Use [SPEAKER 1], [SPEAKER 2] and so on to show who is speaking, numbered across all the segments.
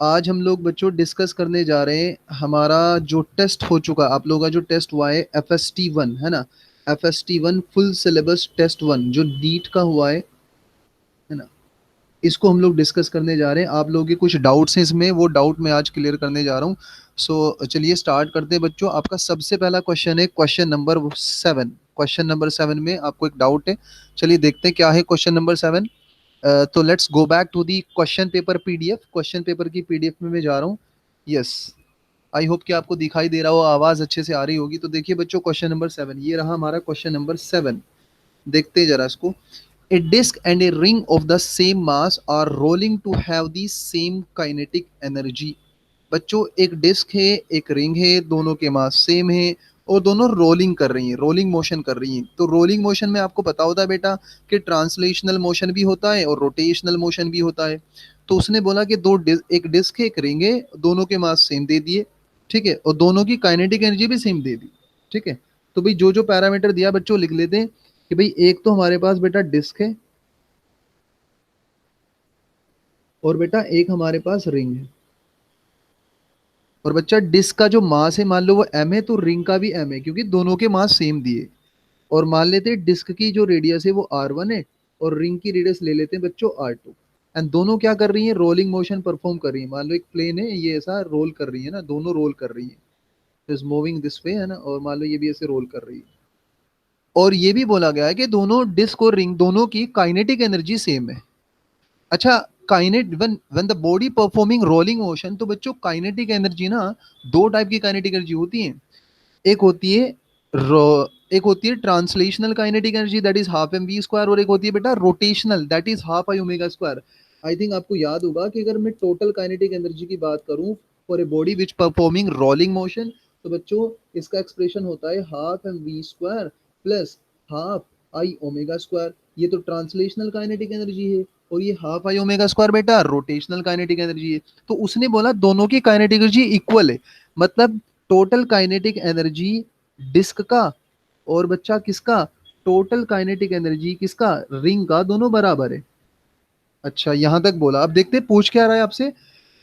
[SPEAKER 1] आज हम लोग बच्चों डिस्कस करने जा रहे हैं हमारा जो टेस्ट हो चुका, आप लोगों का जो टेस्ट हुआ है FST1 है ना। FST1 फुल सिलेबस टेस्ट 1 जो नीट का हुआ है ना। इसको हम लोग डिस्कस करने जा रहे हैं। आप लोगों के कुछ डाउट्स हैं इसमें, वो डाउट मैं आज क्लियर करने जा रहा हूँ। सो चलिए स्टार्ट करते हैं बच्चों। आपका सबसे पहला क्वेश्चन है क्वेश्चन नंबर 7। क्वेश्चन नंबर 7 में आपको एक डाउट है। चलिए देखते हैं क्या है क्वेश्चन नंबर 7। तो let's go back to the question paper PDF. Question paper की पीडीएफ में मैं जा रहा हूँ। यस, आई होप कि आपको दिखाई दे रहा हो, आवाज अच्छे से आ रही होगी। तो देखिए बच्चों क्वेश्चन नंबर 7 ये रहा हमारा क्वेश्चन नंबर 7। देखते हैं जरा इसको। A disk and a ring of the same mass are rolling to have the same kinetic energy। बच्चों एक डिस्क है, एक रिंग है, दोनों के मास सेम है और दोनों रोलिंग कर रही हैं, रोलिंग मोशन कर रही हैं। तो रोलिंग मोशन में आपको पता होता है बेटा कि ट्रांसलेशनल मोशन भी होता है और रोटेशनल मोशन भी होता है। तो उसने बोला कि एक डिस्क है, एक रिंग है, दोनों के मास सेम दे दिए, ठीक है, और दोनों की काइनेटिक एनर्जी भी सेम दे दी, ठीक है। तो भाई जो जो पैरामीटर दिया बच्चों लिख लेते हैं कि भाई एक तो हमारे पास बेटा डिस्क है और बेटा एक हमारे पास रिंग है। और बच्चा डिस्क का जो मास है मान लो वो m है, तो रिंग का भी m है क्योंकि दोनों के मास सेम दिए। और मान लेते हैं डिस्क की जो रेडियस है वो r1 है और रिंग की रेडियस ले लेते हैं बच्चों r2। एंड दोनों क्या कर रही हैं, रोलिंग मोशन परफॉर्म कर रही है। मान लो एक प्लेन है, ये ऐसा रोल कर रही है ना, दोनों रोल कर रही है, इज मूविंग दिस वे है ना, और मान लो ये भी ऐसे रोल कर रही है। और ये भी बोला गया है कि दोनों डिस्क और रिंग दोनों की काइनेटिक एनर्जी सेम है। अच्छा, काइनेट when when the body performing rolling motion, तो बच्चों काइनेटिक एनर्जी ना दो टाइप की काइनेटिक एनर्जी होती है। एक होती है रो एक होती है translational kinetic energy, that is half M V square, और एक होती है बेटा rotational, that is half I omega square. I think आपको याद होगा कि अगर मैं टोटल काइनेटिक एनर्जी की बात करूं for a body which performing rolling motion, तो बच्चों इसका एक्सप्रेशन होता है half M V square plus half I omega square. ये तो ट्रांसलेशनल काइनेटिक एनर्जी है, और ये हाफ आई ओमेगा स्क्वायर बेटा रोटेशनल काइनेटिक एनर्जी है। तो उसने बोला दोनों की काइनेटिक एनर्जी इक्वल है। मतलब टोटल काइनेटिक एनर्जी डिस्क का और बच्चा किसका, टोटल काइनेटिक एनर्जी किसका, रिंग का, दोनों बराबर है। अच्छा यहां तक बोला। अब देखते हैं पूछ क्या रहा है आपसे।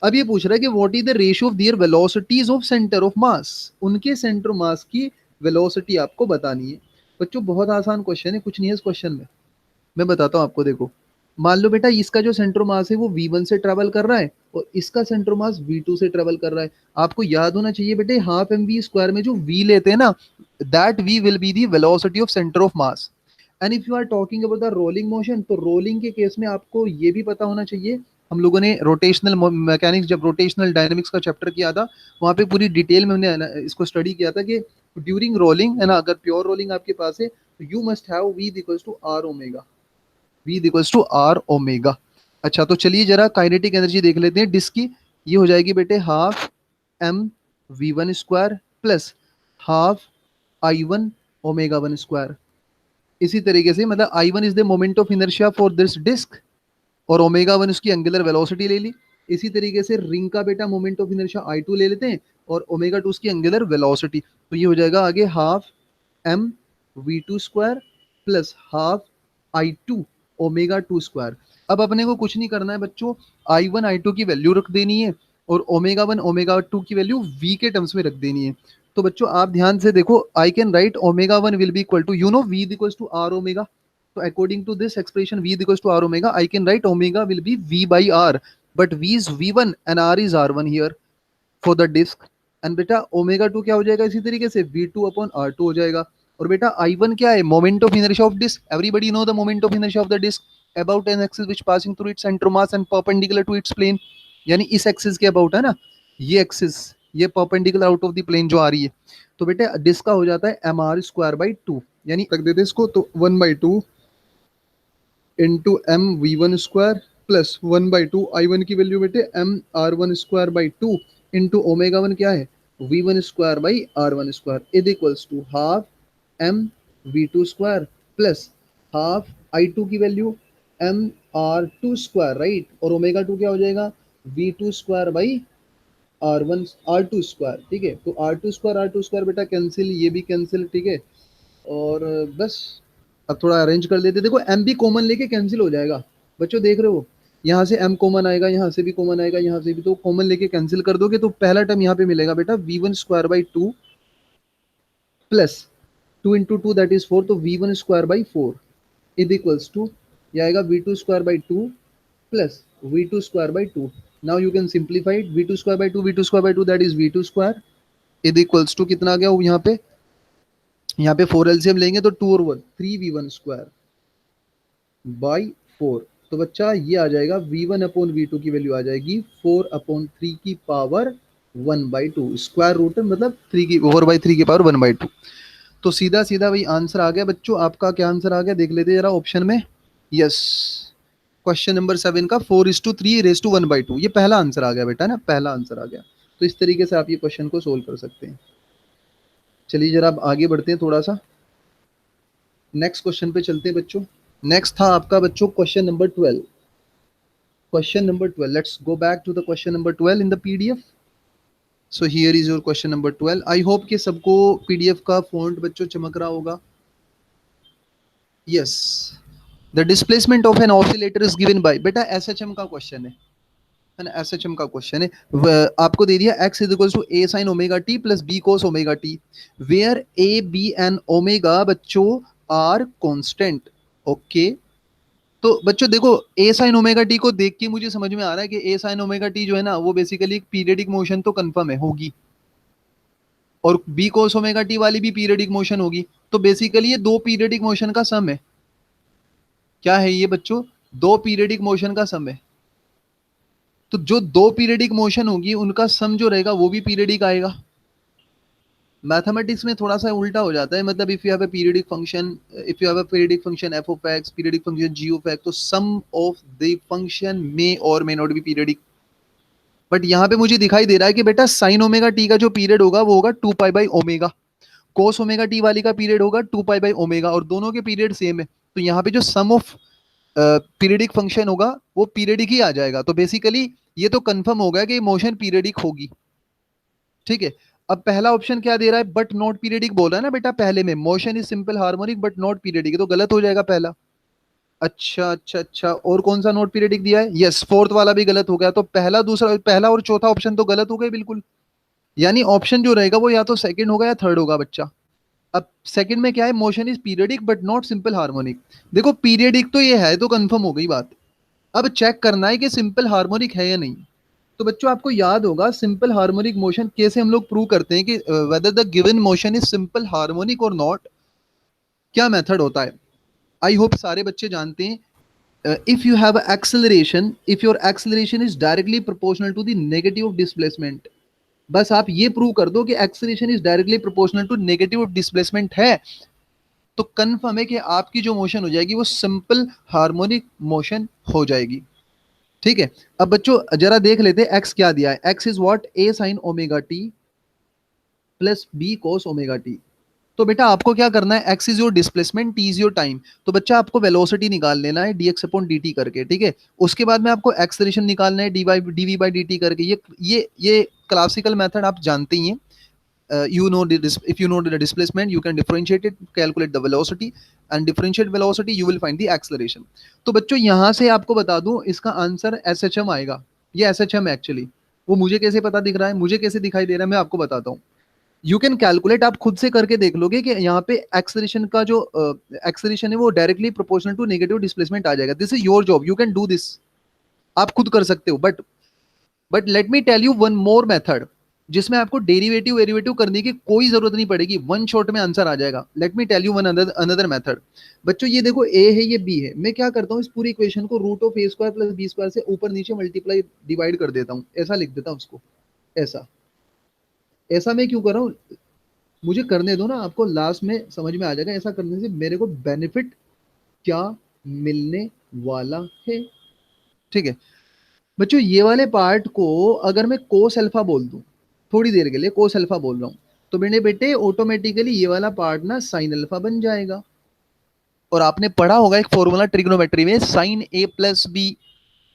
[SPEAKER 1] अब ये पूछ रहा है कि what is the ratio of their velocities of centre of मास। उनके सेंटर मास की वेलोसिटी आपको बतानी है। बच्चों बहुत आसान क्वेश्चन है, कुछ नहीं है इस क्वेश्चन में। मैं बताता हूँ आपको, देखो। मान लो बेटा इसका जो सेंटर मास है वो V1 से ट्रेवल कर रहा है और इसका सेंटर मास V2 से ट्रेवल कर रहा है। आपको याद होना चाहिए बेटे हाफ एम वी स्क्वायर में जो V लेते हैं ना, that V will be the velocity of centre of mass. And if you are talking about the rolling motion, तो रोलिंग के केस में आपको ये भी पता होना चाहिए। हम लोगों ने रोटेशनल मैकेनिक्स, जब रोटेशनल डायनेमिक्स का चैप्टर किया था, वहां पे पूरी डिटेल में हमने इसको स्टडी किया था कि ड्यूरिंग रोलिंग है ना, अगर प्योर रोलिंग आपके पास है तो you must have V equals to R omega. V equals to R omega. अच्छा तो चलिए जरा काइनेटिक एनर्जी देख लेते हैं डिस्क की। ये हो जाएगी बेटे half M V1 square plus half I1 omega 1 square. इसी तरीके से मतलब I1 is the moment of inertia for this disc और ओमेगा 1 उसकी एंगुलर वेलोसिटी ले ली। इसी तरीके से रिंग का बेटा मोमेंट ऑफ इनर्शिया I2 ले लेते हैं और ओमेगा 2 उसकी एंगुलर वेलोसिटी। तो ये हो जाएगा आगे half M V2 square plus half I2 omega 2 square. अब अपने को कुछ नहीं करना है बच्चों, I1 I2 की वैल्यू रख देनी है और ओमेगा 1 ओमेगा 2 की वैल्यू V के टर्म्स में रख देनी है। तो बच्चों आप ध्यान से देखो, I can write omega 1 will be equal to you know V equal to R omega. So according to this expression V is equals to r omega, I can write omega will be V by r, but V is V1 and r is r1 here for the disk। And बेटा omega 2 क्या हो जाएगा, इसी तरीके से V2/r2 हो जाएगा। और बेटा I1 क्या है, moment of inertia of disc. Everybody know the moment of inertia of the disc about an axis which passing through its centre mass and perpendicular to its plane. यानी इस एक्सिस के about है ना, ये axis, ये perpendicular out of the plane जो आ रही है। तो बेटा डिस्क का हो जाता है mr² by 2, यानी रख देते इसको तो 1/2 into M V1 square plus 1/2 I1 की वैल्यू बेटे mr1² by 2 इंटू ओमेगा 1 क्या है V1 square by R1 square is equals to half M V2 square plus half I2 की वैल्यू mr2 स्क्वायर, राइट, और ओमेगा 2 क्या हो जाएगा V2 square by R2 square. ठीक है, तो R2 स्क्वायर बेटा कैंसिल, ये भी कैंसिल, ठीक है। और बस अब थोड़ा अरेंज कर देते, देखो एम भी कॉमन लेके कैंसिल हो जाएगा। बच्चों देख रहे हो, यहाँ से m कॉमन आएगा, यहाँ से भी कॉमन आएगा, यहाँ से भी, तो कॉमन लेके कैंसिल कर दोगे तो पहला टर्म यहाँ पे मिलेगा बेटा v1 square by 2 plus 2 × 2 that is 4, तो v1 square by 4 is equals to, ये आएगा v2 square by 2 plus v2 square by 2। Now you can simplify it, v2 square by 2 that is v2 square is equals to कितना आ गया वो यहाँ पे 4 LCM लेंगे तो 2 और 1 3v1 स्क्वायर बाई 4। तो बच्चा ये आ जाएगा v1/v2 की वैल्यू आ जाएगी 4/3 की पावर 1/2, स्क्वायर रूट मतलब 4/3 की पावर 1/2। तो सीधा सीधा वही आंसर आ गया बच्चों। आपका क्या आंसर आ गया देख लेते जरा ऑप्शन में। यस, क्वेश्चन नंबर 7 का 4:3 raised to 1/2, ये पहला आंसर आ गया बेटा ना, पहला आंसर आ गया। तो इस तरीके से आप ये क्वेश्चन को सोल्व कर सकते हैं। चलिए जरा अब आगे बढ़ते हैं थोड़ा सा, नेक्स्ट क्वेश्चन पे चलते हैं बच्चों। नेक्स्ट था आपका बच्चों question number 12। Question number 12, let's go back to the question number 12 in the PDF. So here is your question number 12। I hope कि सबको पीडीएफ का फॉन्ट बच्चों चमक रहा होगा। Yes, the displacement of an oscillator is given by, बेटा SHM का question है ना, एसएचएम का क्वेश्चन है। आपको दे दिया x is equal to a sin omega t plus b cos omega t, where a b and omega बच्चों आर कांस्टेंट। ओके, तो बच्चों देखो a sin ओमेगा t को देख के मुझे समझ में आ रहा है कि a sin ओमेगा t जो है ना वो बेसिकली एक पीरियडिक मोशन तो कंफर्म है होगी, और b cos ओमेगा t वाली भी पीरियडिक मोशन होगी। तो बेसिकली ये दो पीरियडिक मोशन का सम है। क्या है ये बच्चों? दो पीरियडिक मोशन का सम है। तो जो दो पीरियडिक मोशन होगी उनका सम जो रहेगा वो भी पीरियडिक आएगा। मैथमेटिक्स में थोड़ा सा उल्टा हो जाता है, मतलब if you have a periodic function, if you have a periodic function f of x, periodic function g of x, तो sum of the function may or may not be periodic. But यहाँ पे मुझे दिखाई दे रहा है कि बेटा sine omega T का जो पीरियड होगा वो होगा 2π/ओमेगा, कोस ओमेगा टी वाली का पीरियड होगा 2π/ओमेगा, और दोनों के पीरियड सेम है। तो यहाँ पे जो सम ऑफ पीरियडिक फंक्शन होगा वो पीरियडिक ही आ जाएगा। तो बेसिकली ये तो कंफर्म हो गया कि मोशन पीरियडिक होगी। ठीक है, अब पहला ऑप्शन क्या दे रहा है, बट नॉट पीरियडिक बोल रहा है ना बेटा, पहले में motion is simple harmonic but not periodic, तो गलत हो जाएगा पहला। अच्छा अच्छा अच्छा, और कौन सा नॉट पीरियडिक दिया है? यस, फोर्थ वाला भी गलत हो गया। तो पहला दूसरा, पहला और चौथा ऑप्शन तो गलत हो गए बिल्कुल। यानी ऑप्शन जो रहेगा वो या तो सेकंड होगा या थर्ड होगा बच्चा। अब सेकंड में क्या है, motion is periodic but not simple harmonic. देखो पीरियडिक तो ये है, तो कंफर्म हो गई बात। अब चेक करना है कि सिंपल हार्मोनिक है या नहीं। तो बच्चों आपको याद होगा सिंपल हार्मोनिक मोशन कैसे हम लोग प्रूव करते हैं कि whether the given motion is simple harmonic or not, क्या मेथड होता है। आई होप सारे बच्चे जानते हैं। If you have acceleration, if your acceleration is directly proportional to the negative of displacement, बस आप ये प्रूव कर दो कि acceleration is directly proportional to negative of displacement है, तो कंफर्म है कि आपकी जो मोशन हो जाएगी वो सिंपल हार्मोनिक मोशन हो जाएगी। ठीक है, अब बच्चों जरा देख लेते हैं एक्स क्या दिया है। X is what, a sin omega t plus b cos omega T. तो बेटा आपको क्या करना है, x is your displacement, t is your time. तो बच्चा आपको वेलोसिटी निकाल लेना है dx/dt करके। ठीक है, उसके बाद में आपको एक्सेलरेशन निकालना है dv/dt करके। ये क्लासिकल मेथड आप जानते ही हैं। You know if you know the displacement you can differentiate it, calculate the velocity, and differentiate velocity you will find the acceleration। तो बच्चों यहाँ से आपको बता दूं इसका आंसर SHM आएगा। ये SHM है एक्चुअली। वो मुझे कैसे पता दिख रहा है, मुझे कैसे दिखाई दे रहा है, मैं आपको बताता हूँ। यू कैन कैलकुलेट, आप खुद से करके देख लोगे कि यहाँ पे एक्सेलरेशन का जो एक्सेलरेशन है वो directly proportional to negative displacement आ जाएगा। This is your job, you can do this, आप खुद कर सकते हो। But let me tell you one more method जिसमें आपको डेरिवेटिव वेरिवेटिव करने की कोई जरूरत नहीं पड़ेगी, वन शॉट में आंसर आ जाएगा। Let me tell you one another method. बच्चों ये देखो a है, ये b है, मैं क्या करता हूँ इस पूरी इक्वेशन को root of a square plus b square से ऊपर नीचे मल्टीप्लाई डिवाइड कर देता हूँ, ऐसा लिख देता हूँ उसको। ऐसा ऐसा मैं क्यों कर रहा हूँ, मुझे करने दो ना, आपको लास्ट में समझ में आ जाएगा ऐसा करने से मेरे को बेनिफिट क्या मिलने वाला है। ठीक है बच्चों, ये वाले पार्ट को अगर मैं कोस अल्फा बोल दूं, थोड़ी देर के लिए कोस अल्फा बोल रहा हूं, तो मेरे बेटे ऑटोमेटिकली ये वाला पार्ट ना साइन अल्फा बन जाएगा। और आपने पढ़ा होगा एक फॉर्मूला ट्रिग्नोमेट्री में, sine A plus B,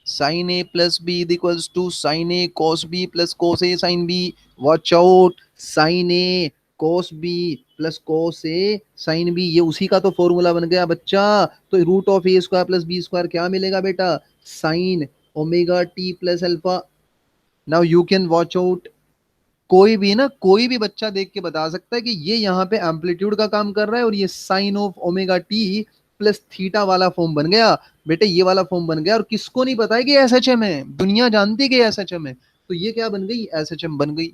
[SPEAKER 1] sine A plus B equals to sine A cos B plus cos A sine B. Watch out, sine A cos B plus cos A sine B, ये उसी का तो formula बन गया बच्चा। तो root of A square plus B square क्या मिलेगा बेटा, sine omega t plus alpha. Now you can watch out. कोई भी ना, कोई भी बच्चा देख के बता सकता है कि ये यहाँ पे एम्पलीट्यूड का काम कर रहा है और ये sine of omega t plus theta वाला फॉर्म बन गया। बेटे ये वाला फॉर्म बन गया, और किसको नहीं पता है कि एस एच एम है, दुनिया जानती है कि एस एच एम है। तो ये क्या बन गई, एस एच एम बन गई।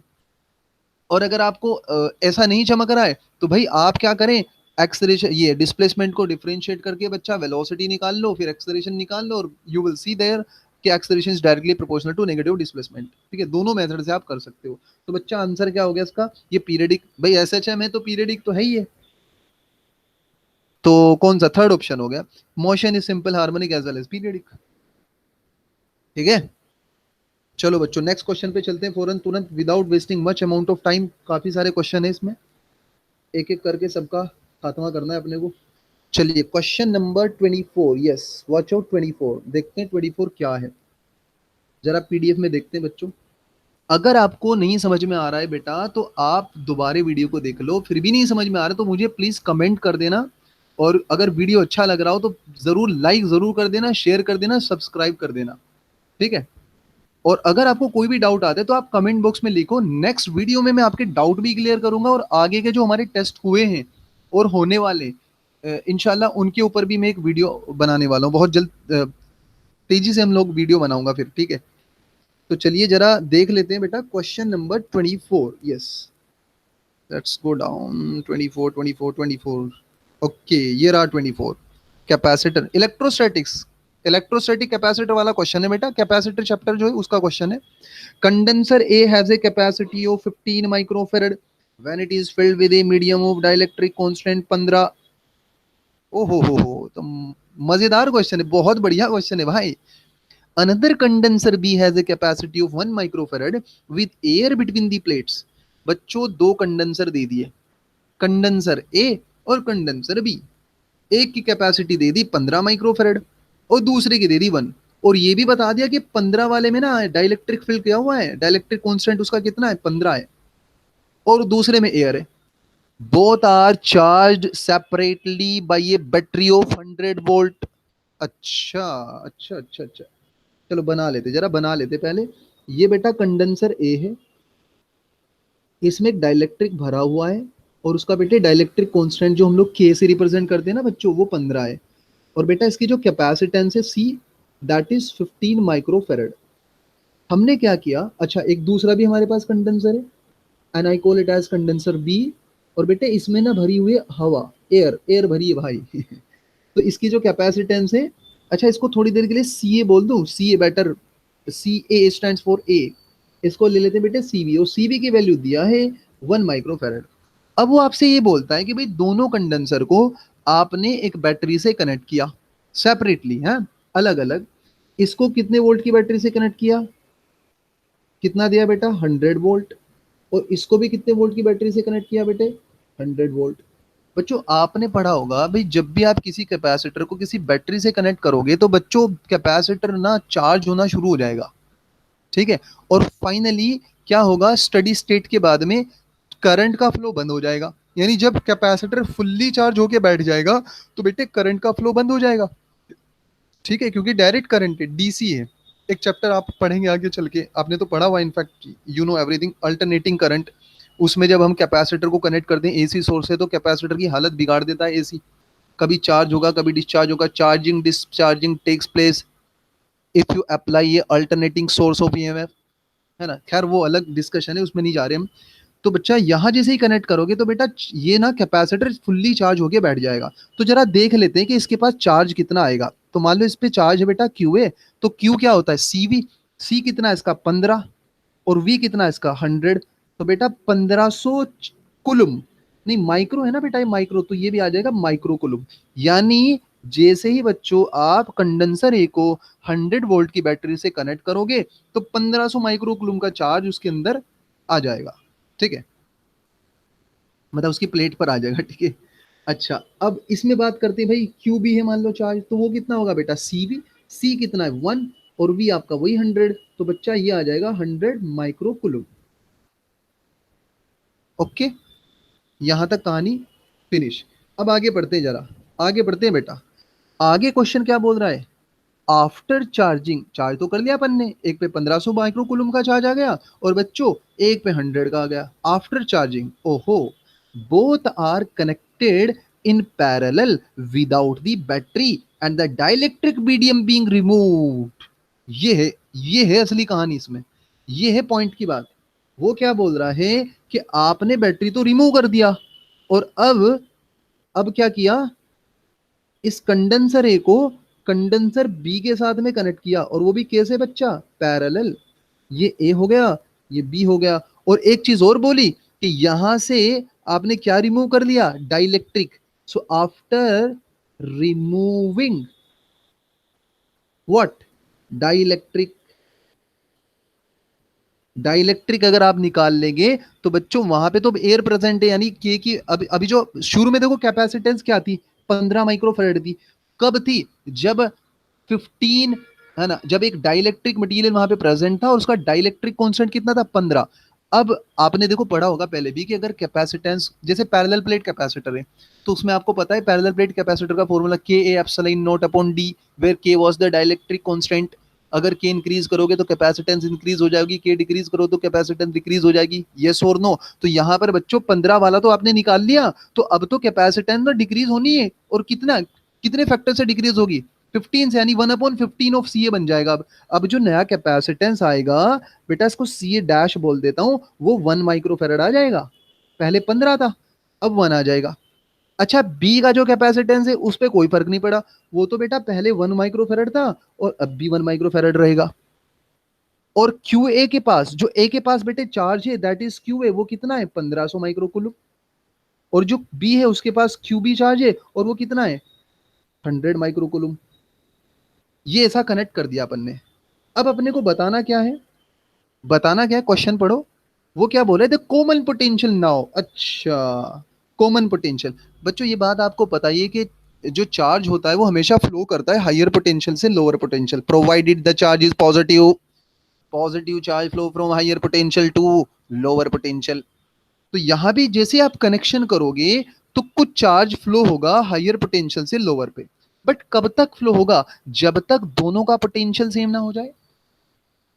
[SPEAKER 1] और अगर आपको ऐसा नहीं चमक रहा है तो भाई आप क्या करें, एक्सलेशन, ये डिस्प्लेसमेंट को डिफरेंशिएट करके बच्चा वेलोसिटी निकाल लो, फिर एक्सलेशन निकाल लो, और यू विल सी देयर कि acceleration is directly proportional to negative displacement. ठीक है, दोनों मेथड से आप कर सकते हो। तो बच्चा आंसर क्या हो गया इसका, ये पीरियडिक, भाई एसएचएम है तो पीरियडिक तो है ही है। तो कौन सा, थर्ड ऑप्शन हो गया, motion is simple harmonic as well as periodic. ठीक है, चलो बच्चों नेक्स्ट क्वेश्चन पे चलते हैं फौरन तुरंत, without wasting much amount of time. काफी सारे क्वेश्चन है इसमें, एक एक करके सबका खात्मा करना है अपने को। चलिए question number 24, yes, watch out 24, देखते हैं 24 क्या है, जरा पीडीएफ में देखते हैं बच्चों। अगर आपको नहीं समझ में आ रहा है बेटा तो आप दोबारा वीडियो को देख लो, फिर भी नहीं समझ में आ रहा तो मुझे प्लीज कमेंट कर देना। और अगर वीडियो अच्छा लग रहा हो तो जरूर लाइक जरूर कर देना, शेयर कर देना, सब्सक्राइब कर देना। ठीक है, और अगर आपको कोई भी डाउट आता है तो आप कमेंट बॉक्स में लिखो, नेक्स्ट वीडियो में मैं आपके डाउट भी क्लियर करूंगा, और आगे के जो हमारे टेस्ट हुए हैं और होने वाले इंशाल्लाह उनके ऊपर भी मैं एक वीडियो बनाने वाला हूँ बहुत जल्द। तेजी से हम लोग वीडियो बनाऊंगा फिर। ठीक है, तो चलिए जरा देख लेते हैं बेटा question number 24, yes, let's go down, 24 24 24। Okay, ये रहा 24, कैपेसिटर इलेक्ट्रोस्टैटिक्स, इलेक्ट्रोस्टैटिक कैपेसिटर वाला क्वेश्चन है बेटा, कैपेसिटर चैप्टर जो है उसका क्वेश्चन है। Condenser A has a capacity of 15 microfarad when it is filled with a medium of dielectric constant 15। ओहो, तो मजेदार क्वेश्चन है, बहुत बढ़िया क्वेश्चन है भाई। Another condenser B has a capacity of 1 microfarad with air between the plates. बच्चों दो कंडेंसर दे दिए, कंडेंसर ए और कंडेंसर बी। एक की कैपेसिटी दे दी 15 माइक्रोफेरेड और दूसरे की दे दी 1। और ये भी बता दिया कि 15 वाले में ना डाइलेक्ट्रिक फील्ड क्या हुआ है, डाइलेक्ट्रिक कांस्टेंट उसका कितना है, 15 है, और दूसरे में एयर है। Both are charged separately by a battery of 100 volt. अच्छा अच्छा अच्छा अच्छा, चलो बना लेते, जरा बना लेते पहले। ये बेटा कंडेंसर ए है, इसमें एक डाइलेक्ट्रिक भरा हुआ है, और उसका बेटे डाइलेक्ट्रिक कांस्टेंट जो हम लोग के से रिप्रेजेंट करते हैं ना बच्चों, वो 15 है। और बेटा इसकी जो कैपेसिटेंस है सी, दैट इज 15 माइक्रोफेरेड। हमने क्या किया, अच्छा एक दूसरा भी हमारे पास कंडेंसर है, and I call it as condenser B. और बेटे इसमें ना भरी हुई है हवा, एयर, एयर भरी है भाई। तो इसकी जो कैपेसिटेंस है, अच्छा इसको थोड़ी देर के लिए सी ए बोल दूं, C A better, C A stand for A, इसको ले लेते हैं बेटे सीबी, और सीबी की वैल्यू दिया है 1 माइक्रोफेरेड। अब वो आपसे ये बोलता है कि भाई दोनों कंडेंसर को आपने एक बैटरी से कनेक्ट किया सेपरेटली, है अलग अलग। इसको कितने वोल्ट की बैटरी से कनेक्ट किया, कितना दिया बेटा, 100 वोल्ट। और इसको भी कितने वोल्ट की बैटरी से कनेक्ट किया बेटे, 100 वोल्ट। बच्चों आपने पढ़ा होगा भाई, जब भी आप किसी कैपेसिटर को किसी बैटरी से कनेक्ट करोगे तो बच्चों कैपेसिटर ना चार्ज होना शुरू हो जाएगा। ठीक है, और फाइनली क्या होगा, स्टडी स्टेट के बाद में करंट का फ्लो बंद हो जाएगा। यानी जब कैपेसिटर फुल्ली चार्ज होके बैठ जाएगा तो बेटे करंट का फ्लो बंद हो जाएगा। ठीक है, क्योंकि डायरेक्ट करंट है, डीसी है। एक चैप्टर आप पढ़ेंगे आगे चल के, आपने तो पढ़ा हुआ in fact, you know everything, alternating current. उसमें जब हम कैपेसिटर को कनेक्ट करते हैं एसी सोर्स से तो कैपेसिटर की हालत बिगाड़ देता है एसी, कभी चार्ज होगा कभी डिस्चार्ज होगा, charging discharging takes place if you apply a alternating source of EMF, है ना। खैर वो अलग डिस्कशन है, उसमें नहीं जा रहे हम। तो बच्चा यहाँ जैसे ही कनेक्ट करोगे तो बेटा ये ना कैपेसिटर फुल्ली चार्ज होके बैठ जाएगा। तो जरा देख लेते हैं कि इसके पास चार्ज कितना आएगा। तो मान लो इस पे चार्ज है बेटा क्यू ए, तो क्यू क्या होता है, सी वी। सी कितना है इसका, 15, और वी कितना है इसका, 100। तो बेटा 1500 कुलुम, नहीं माइक्रो है ना बेटा, ये माइक्रो, तो ये भी आ जाएगा माइक्रो कुलुम। यानी जैसे ही बच्चों आप कंडेंसर ए को 100 वोल्ट की बैटरी से कनेक्ट करोगे तो 1500 माइक्रो कुलुम का चार्ज उसके अंदर आ जाएगा। ठीक है, मतलब उसकी प्लेट पर आ जाएगा। ठीक है, अच्छा अब इसमें बात करते हैं भाई, क्यू बी है मान लो चार्ज, तो वो कितना होगा बेटा, सी बी। सी कितना है 1, और वी आपका वही 100, तो बच्चा ये आ जाएगा 100 माइक्रो। ओके, यहां तक कहानी फिनिश। अब आगे बढ़ते हैं, जरा आगे बढ़ते हैं बेटा। आगे क्वेश्चन क्या बोल रहा है, आफ्टर चार्जिंग, चार्ज तो कर लिया अपन ने, एक पे 1500 माइक्रो कूलम का चार्ज आ गया और बच्चों एक पे 100 का आ गया आफ्टर चार्जिंग। ओहो, both are connected in parallel without the battery and the dielectric medium being removed. ये है असली कहानी इसमें, ये है पॉइंट की बात। वो क्या बोल रहा है कि आपने बैटरी तो रिमूव कर दिया और अब क्या किया, इस कंडेंसर ए को कंडेंसर बी के साथ में कनेक्ट किया, और वो भी कैसे बच्चा, पैरेलल। ये ए हो गया, ये बी हो गया। और एक चीज और बोली कि यहां से आपने क्या रिमूव कर लिया, dielectric. So after removing what, dielectric, dielectric अगर आप निकाल लेंगे तो बच्चों वहां पे तो एयर प्रेजेंट है, यानी के की अभी अभी जो शुरू में देखो कैपेसिटेंस क्या थी, 15 माइक्रोफैराड थी। कब थी, जब 15, है ना, जब एक डाइलेक्ट्रिक मटेरियल वहां पे प्रेजेंट था और उसका डाइलेक्ट्रिक कांस्टेंट कितना था, 15। अब आपने देखो पढ़ा होगा पहले भी कि अगर कैपेसिटेंस जैसे पैरेलल प्लेट कैपेसिटर है, तो उसमें आपको पता है पैरेलल प्लेट कैपेसिटर का formula K A epsilon naught upon D, where K was the dielectric constant. अगर के इंक्रीज करोगे तो कैपेसिटेंस इंक्रीज हो जाएगी, के डिक्रीज करो तो कैपेसिटेंस डिक्रीज हो जाएगी, यस और नो। तो यहाँ पर बच्चों 15 वाला तो आपने निकाल लिया, तो अब तो कैपेसिटेंस ना डिक्रीज होनी है, और कितना, कितने फैक्टर से डिक्रीज होगी, 15 से, यानी 1/15 ऑफ सी ए बन जाएगा। अब जो नया कैपेसिटेंस आएगा बेटा, इसको सी ए डैश बोल देता हूँ, वो 1 माइक्रोफेरेड आ जाएगा। पहले 15 था, अब 1 आ जाएगा। अच्छा, बी का जो कैपेसिटेंस है उस पर कोई फर्क नहीं पड़ा, वो तो बेटा पहले 1 माइक्रोफेरेड था और अब भी 1 माइक्रोफेरेड रहेगा। और क्यू ए के पास, जो ए के पास बेटे चार्ज है, दैट इज क्यू ए, वो कितना है, 1500 माइक्रोकुलम। और जो बी है उसके पास क्यू बी चार्ज है और वो कितना है, 100 माइक्रोकुलम। ये ऐसा कनेक्ट कर दिया अपन ने। अब अपने को बताना क्या है, बताना क्या है, क्वेश्चन पढ़ो। वो क्या बोल रहे थे, कॉमन पोटेंशियल नाउ। अच्छा, कॉमन पोटेंशियल। बच्चों ये बात आपको पता ही है कि जो चार्ज होता है वो हमेशा फ्लो करता है हायर पोटेंशियल से lower potential, provided the charge is positive, positive charge flow from higher potential to lower potential. तो यहां भी जैसे आप कनेक्शन करोगे तो कुछ चार्ज फ्लो होगा हायर पोटेंशियल से लोअर पे, बट कब तक फ्लो होगा, जब तक दोनों का पोटेंशियल सेम ना हो जाए।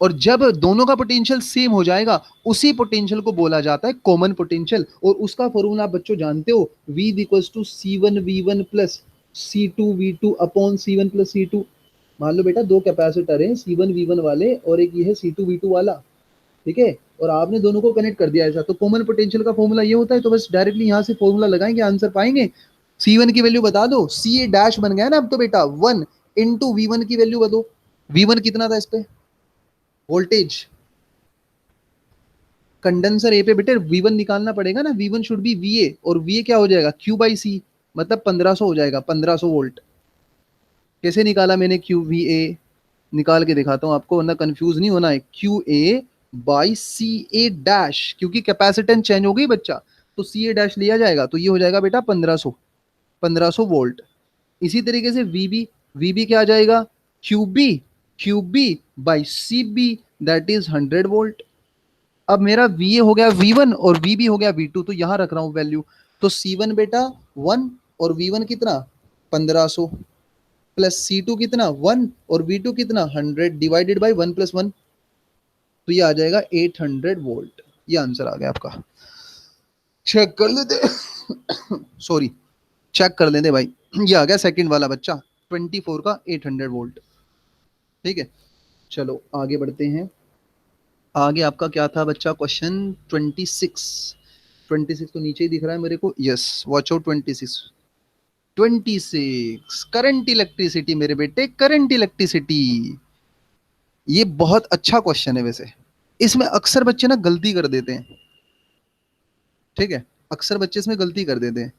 [SPEAKER 1] और जब दोनों का पोटेंशियल सेम हो जाएगा, उसी पोटेंशियल को बोला जाता है कॉमन पोटेंशियल। और उसका फॉर्मूला आप बच्चों जानते हो, V equals to C1V1 plus C2V2 upon C1 plus C2। मान लो बेटा दो कैपेसिटर हैं, C1V1 वाले और एक ये है C2V2 वाला, ठीक है, और आपने दोनों को कनेक्ट कर दिया ऐसा, तो कॉमन पोटेंशियल का फॉर्मूला ये होता है। तो बस डायरेक्टली यहां से फॉर्मूला लगाएंगे, आंसर पाएंगे। C1 की वैल्यू बता दो, सी ए डैश बन गया ना अब तो बेटा, 1 इंटू V1 की वैल्यू बता दो। V1 कितना था इस पे, वोल्टेज, कंडेंसर ए पे बेटे V1 निकालना पड़ेगा ना, V1 शुड बी VA, और VA क्या हो जाएगा, Q बाई सी, मतलब 1500 हो जाएगा, 1500 वोल्ट। कैसे निकाला मैंने QVA, निकाल के दिखाता हूं आपको, वरना कंफ्यूज नहीं होना है। QA बाई CA डैश, क्योंकि कैपेसिटेंस चेंज हो गई बच्चा, तो CA डैश लिया जाएगा, तो ये हो जाएगा बेटा 1500 वोल्ट। इसी तरीके से VB क्या आ जाएगा, QB by CB, that is 100 volt. अब मेरा VA हो गया V1 और VB हो गया V2, तो यहां रख रहा हूं वैल्यू। तो C1 बेटा 1 और V1 कितना, 1500 प्लस C2 कितना 1 और V2 कितना 100 डिवाइडेड बाई 1 प्लस 1, तो ये आ जाएगा 800 वोल्ट। ये आंसर आ गया आपका। चेक कर लेते सॉरी, चेक कर लेते भाई, ये आ गया सेकंड वाला बच्चा, 24 का 800 वोल्ट। ठीक है, चलो आगे बढ़ते हैं। आगे आपका क्या था बच्चा, क्वेश्चन 26। 26 तो नीचे ही दिख रहा है मेरे को, yes, watch out 26। 26 current electricity मेरे बेटे, करंट इलेक्ट्रिसिटी। ये बहुत अच्छा क्वेश्चन है वैसे, इसमें अक्सर बच्चे ना गलती कर देते हैं। ठीक है, अक्सर बच्चे इसमें गलती कर देते हैं।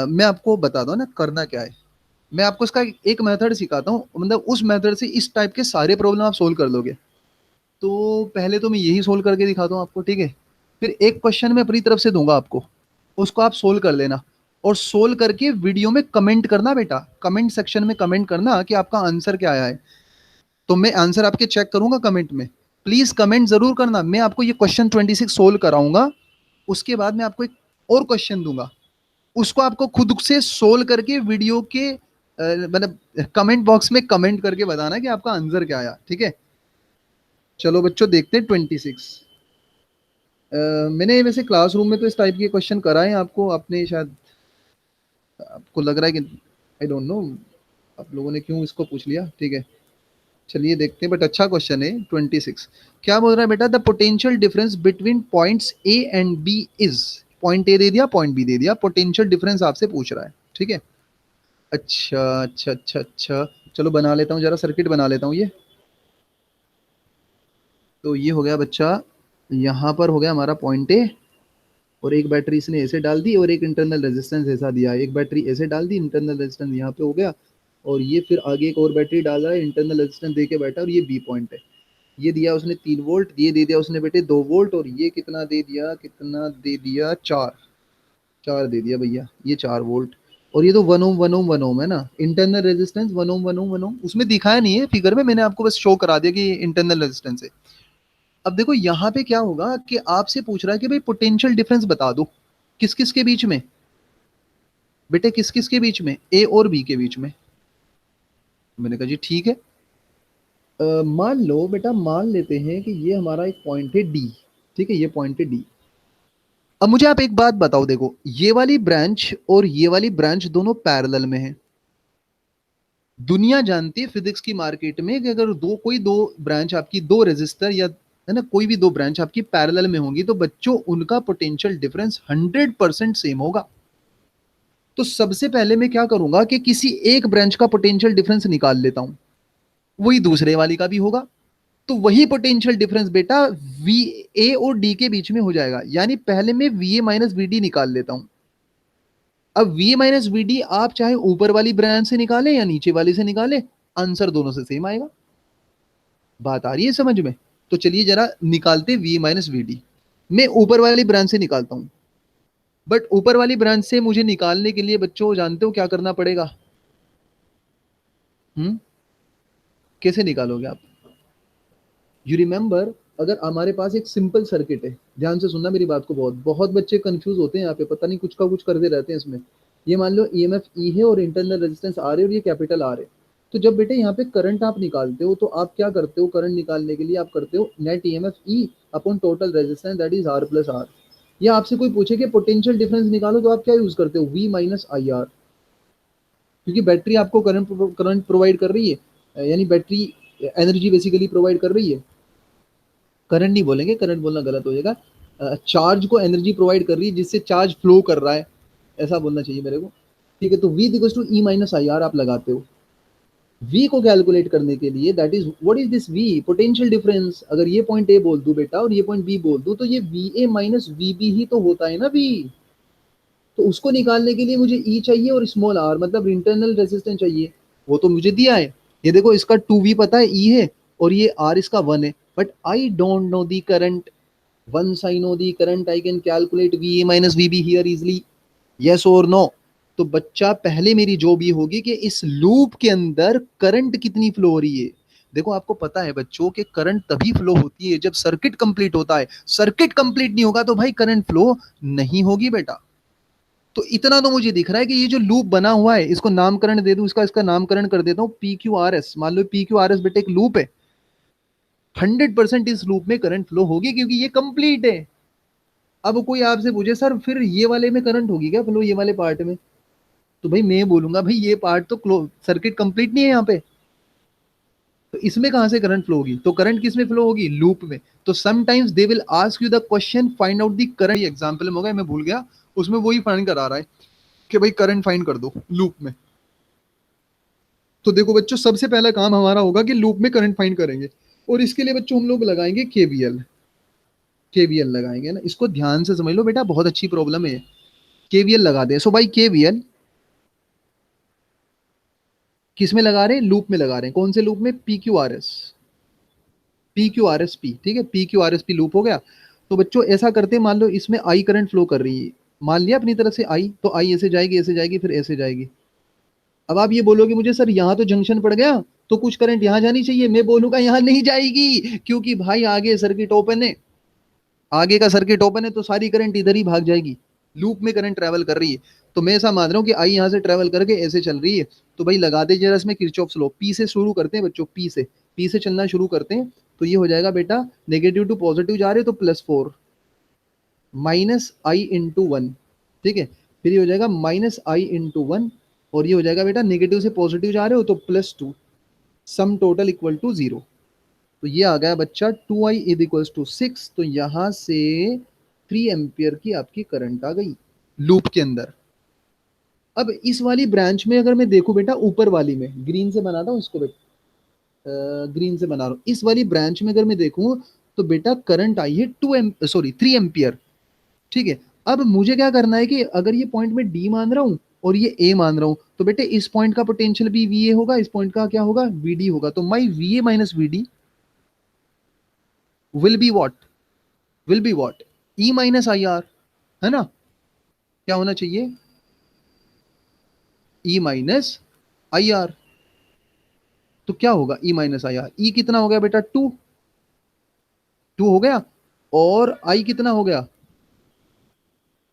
[SPEAKER 1] मैं आपको बताता हूँ ना करना क्या है। मैं आपको इसका एक मेथड सिखाता हूँ, मतलब उस मेथड से इस टाइप के सारे प्रॉब्लम आप सोल्व कर लोगे। तो पहले तो मैं यही सोल्व करके दिखाता हूँ आपको, ठीक है। फिर एक क्वेश्चन मैं अपनी तरफ से दूंगा आपको, उसको आप सोल्व कर लेना, और सोल्व करके वीडियो में कमेंट करना बेटा, कमेंट सेक्शन में कमेंट करना कि आपका आंसर क्या आया है। तो मैं आंसर आपके चेक करूंगा कमेंट में, प्लीज कमेंट जरूर करना। मैं आपको ये क्वेश्चन 26 सोल्व कराऊंगा, उसके बाद मैं आपको एक और क्वेश्चन दूंगा, उसको आपको खुद से सोल्व करके वीडियो के मतलब कमेंट बॉक्स में कमेंट करके बताना कि आपका आंसर क्या आया, ठीक है। चलो बच्चों देखते हैं 26। मैंने वैसे क्लासरूम में तो इस टाइप के क्वेश्चन कराए हैं आपको, आपने शायद, आपको लग रहा है कि आई डोंट नो आप लोगों ने क्यों इसको पूछ लिया, ठीक है। चलिए देखते हैं, बट अच्छा क्वेश्चन है 26। क्या बोल रहा है बेटा, the potential difference between points A and B is, point A दे दिया, पॉइंट बी दे दिया, पोटेंशियल डिफरेंस आपसे पूछ रहा है, ठीक है। अच्छा अच्छा अच्छा अच्छा, चलो बना लेता हूँ, जरा सर्किट बना लेता हूँ ये। तो ये हो गया बच्चा, यहाँ पर हो गया हमारा पॉइंट ए, और एक बैटरी इसने ऐसे डाल दी, और एक इंटरनल रेजिस्टेंस ऐसा दिया, एक बैटरी ऐसे डाल दी, इंटरनल रेजिस्टेंस यहाँ पे हो गया, और ये फिर आगे एक और बैटरी डाल रहा है, इंटरनल रेजिस्टेंस दे के बैठा, और ये बी पॉइंट है। ये दिया उसने 3 वोल्ट, ये दे दिया उसने बेटे 2 वोल्ट, और ये कितना दे दिया, कितना दे दिया, 4, 4 दे दिया भैया, ये 4 वोल्ट। और ये तो 1 ओम 1 ओम 1 ओम है ना, इंटरनल रेजिस्टेंस 1 ओम 1 ओम 1 ओम, उसमें दिखाया नहीं है फिगर में, मैंने आपको बस शो करा दिया कि इंटरनल रेजिस्टेंस है। अब देखो यहाँ पे क्या होगा कि आपसे पूछ रहा है कि भाई पोटेंशियल डिफरेंस बता दो, किस किस के बीच में, बेटे किस किस के बीच में, ए और बी के बीच में। मैंने कहा जी ठीक है। मान लो बेटा, मान लेते हैं कि ये हमारा एक पॉइंट है डी, ठीक है, ये पॉइंट है डी। अब मुझे आप एक बात बताओ, देखो ये वाली ब्रांच और ये वाली ब्रांच दोनों पैरेलल में है। दुनिया जानती है फिजिक्स की मार्केट में कि अगर दो ब्रांच आपकी, दो रेजिस्टर या है ना, कोई भी दो ब्रांच आपकी पैरेलल में होंगी तो बच्चों उनका पोटेंशियल डिफरेंस 100% सेम होगा। तो सबसे पहले मैं क्या करूंगा कि किसी एक ब्रांच का पोटेंशियल डिफरेंस निकाल लेता हूं, वही दूसरे वाली का भी होगा। तो वही पोटेंशियल डिफरेंस बेटा वी ए और डी के बीच में हो जाएगा, यानी पहले मैं V A minus V D निकाल लेता हूं। अब V A minus V D आप चाहे ऊपर वाली ब्रांच से निकालें या नीचे वाली से निकालें, आंसर दोनों से सेम आएगा। बात आ रही है समझ में? तो चलिए जरा निकालते वी माइनस वी डी। मैं ऊपर वाली ब्रांच से निकालता हूं, बट ऊपर वाली ब्रांच से मुझे निकालने के लिए बच्चों जानते हो क्या करना पड़ेगा? हम्म, कैसे निकालोगे आप? यू रिमेंबर, अगर हमारे पास एक सिंपल सर्किट है, ध्यान से सुनना मेरी बात को, बहुत बहुत बच्चे कंफ्यूज होते हैं यहाँ पे, पता नहीं कुछ का कुछ करते रहते हैं इसमें। ये मान लो ईएमएफ ई है और इंटरनल रेजिस्टेंस आर है, और ये कैपिटल आर है। तो जब बेटे यहाँ पे करंट आप निकालते हो तो आप क्या करते हो, करंट निकालने के लिए आप करते हो net EMF E upon total resistance that is R plus R. या आपसे कोई पूछे कि पोटेंशियल डिफरेंस निकालो, तो आप क्या यूज करते हो, वी माइनस आई आर, क्योंकि बैटरी आपको करंट करंट प्रोवाइड कर रही है, यानी बैटरी एनर्जी बेसिकली प्रोवाइड कर रही है। करंट नहीं बोलेंगे, करंट बोलना गलत हो जाएगा, चार्ज को एनर्जी प्रोवाइड कर रही है जिससे चार्ज फ्लो कर रहा है, ऐसा बोलना चाहिए मेरे को। ठीक है, तो v equal to E minus I R आप लगाते हो। v को कैलकुलेट करने के लिए, that is what is this v, potential difference. अगर ये पॉइंट ए बोल दूं बेटा और ये पॉइंट बी बोल दूं, तो ये V A minus V B ही तो होता है ना v। तो उसको निकालने के लिए मुझे ई चाहिए और स्मॉल आर मतलब इंटरनल रेजिस्टेंस चाहिए, वो तो मुझे दिया है। ये देखो इसका 2v पता है ई है, और ये आर इसका 1 है, but I don't know the current. Once I know the current, I can calculate VA minus VB here easily. Yes or no? तो बच्चा पहले मेरी जॉब ये होगी कि इस लूप के अंदर करंट कितनी फ्लो हो रही है। देखो आपको पता है बच्चों कि करंट तभी फ्लो होती है जब सर्किट कंप्लीट होता है, सर्किट कंप्लीट नहीं होगा तो भाई करंट फ्लो नहीं होगी बेटा। तो इतना तो मुझे दिख रहा है कि ये जो लूप बना हुआ है, इसको नामकरण दे दूं, इसका इसका नामकरण कर देता हूं पी क्यू आर एस। मान लो पी क्यू आर एस बेटा एक लूप है, 100% इस लूप में करंट फ्लो होगी क्योंकि ये कंप्लीट है। अब कोई आपसे पूछे सर फिर ये वाले में करंट होगी क्या फ्लो, ये वाले पार्ट में, तो भाई मैं बोलूंगा भाई ये पार्ट तो सर्किट कंप्लीट नहीं है यहाँ पे, तो इसमें कहां से करंट फ्लो होगी? तो करंट किस में फ्लो होगी? लूप में। तो sometimes they will ask you the question find out the current, example में होगा, मैं भूल गया, उसमें वही फाइंड करा रहा है कि भाई करंट फाइंड कर दो लूप में। तो देखो बच्चों सबसे पहला काम हमारा होगा कि लूप में करंट फाइंड करेंगे, और इसके लिए बच्चों हम लोग लगाएंगे केवीएल। केवीएल लगाएंगे ना, इसको ध्यान से समझ लो बेटा, बहुत अच्छी प्रॉब्लम है। केवीएल लगा दे, सो भाई केवीएल किस में लगा रहे हैं? लूप में लगा रहे हैं। कौन से लूप में? P Q R S, P Q R S P, ठीक है, P Q R S P loop हो गया। तो बच्चों ऐसा करते हैं, मान लो इसमें आई करंट फ्लो कर रही है, मान लिया अपनी तरफ से आई, तो आई ऐसे जाएगी फिर ऐसे जाएगी। अब आप ये बोलोगे मुझे सर यहाँ तो जंक्शन पड़ गया, तो कुछ करंट यहाँ जानी चाहिए, मैं बोलूंगा यहाँ नहीं जाएगी, क्योंकि भाई आगे सर्किट ओपन है, आगे का सर्किट ओपन है तो सारी करंट इधर ही भाग जाएगी। लूप में करंट ट्रेवल कर रही है। तो मैं ऐसा मान रहा हूँ कि आई यहाँ से ट्रेवल करके ऐसे चल रही है, तो भाई लगा दे जरा इसमें किरचॉफ लॉ। पी से शुरू करते हैं बच्चों, पी से चलना शुरू करते हैं। तो ये हो जाएगा बेटा, नेगेटिव टू पॉजिटिव जा रहे हो तो +4 माइनस आई इंटू वन। ठीक है, फिर ये हो जाएगा -i/1, और ये हो जाएगा बेटा नेगेटिव से पॉजिटिव जा रहे हो तो +2, सम टोटल इक्वल टू 0। तो ये आ गया बच्चा 2i इज इक्वल टू 6। तो यहां से 3 एम्पियर की आपकी करंट आ गई लूप के अंदर। अब इस वाली ब्रांच में अगर मैं देखूं बेटा, ऊपर वाली में ग्रीन से बनाता हूँ इसको बेटा, ग्रीन से बना रहा हूँ, इस वाली ब्रांच में अगर मैं देखूं तो बेटा करंट आई है 3 एम्पियर। ठीक है, अब मुझे क्या करना है कि अगर ये पॉइंट में डी मान रहा हूँ और ये ए मान रहा हूँ, तो बेटे इस पॉइंट का पोटेंशियल भी वी ए होगा, इस पॉइंट का क्या होगा, वी डी होगा। तो my V A minus V D will be what, will be what, E minus I R, है ना। क्या होना चाहिए, ई माइनस आई आर। तो क्या होगा, ई माइनस आई आर, ई कितना हो गया बेटा, 2 हो गया, और आई कितना हो गया,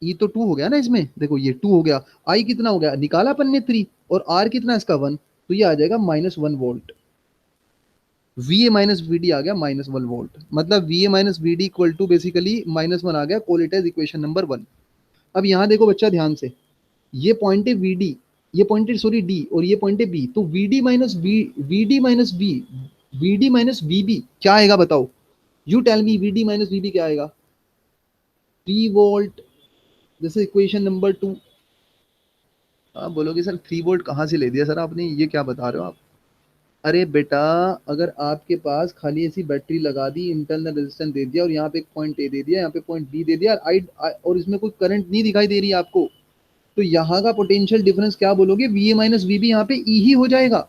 [SPEAKER 1] ई तो 2 हो गया ना इसमें, देखो ये 2 हो गया, आई कितना हो गया निकाला अपन ने 3, और आर कितना इसका 1, तो ये आ जाएगा -1 volt. V A minus V D आ गया -1 वोल्ट, मतलब V A minus V D equal to basically -1 आ गया, call it as equation number 1। अब यहाँ देखो बच्चा ध्यान से, ये पॉइंट है वी डी, ये पॉइंट है सॉरी डी, और ये पॉइंट है बी, तो V D minus V D minus V B क्या आएगा बताओ, you tell me, V D minus V B क्या आएगा, 3 वोल्ट। जैसे इक्वेशन नंबर 2। आप बोलोगे सर 3 वोल्ट कहाँ से ले दिया सर आपने, ये क्या बता रहे हो आप। अरे बेटा, अगर आपके पास खाली ऐसी बैटरी लगा दी, इंटरनल रेजिस्टेंस दे दिया, और यहाँ पे एक पॉइंट ए दे दिया, यहाँ पे पॉइंट बी दे दिया, और इसमें कोई करंट नहीं दिखाई दे रही है आपको, तो यहाँ का पोटेंशियल डिफरेंस क्या बोलोगे, V A minus V B, यहाँ पे ई ही हो जाएगा।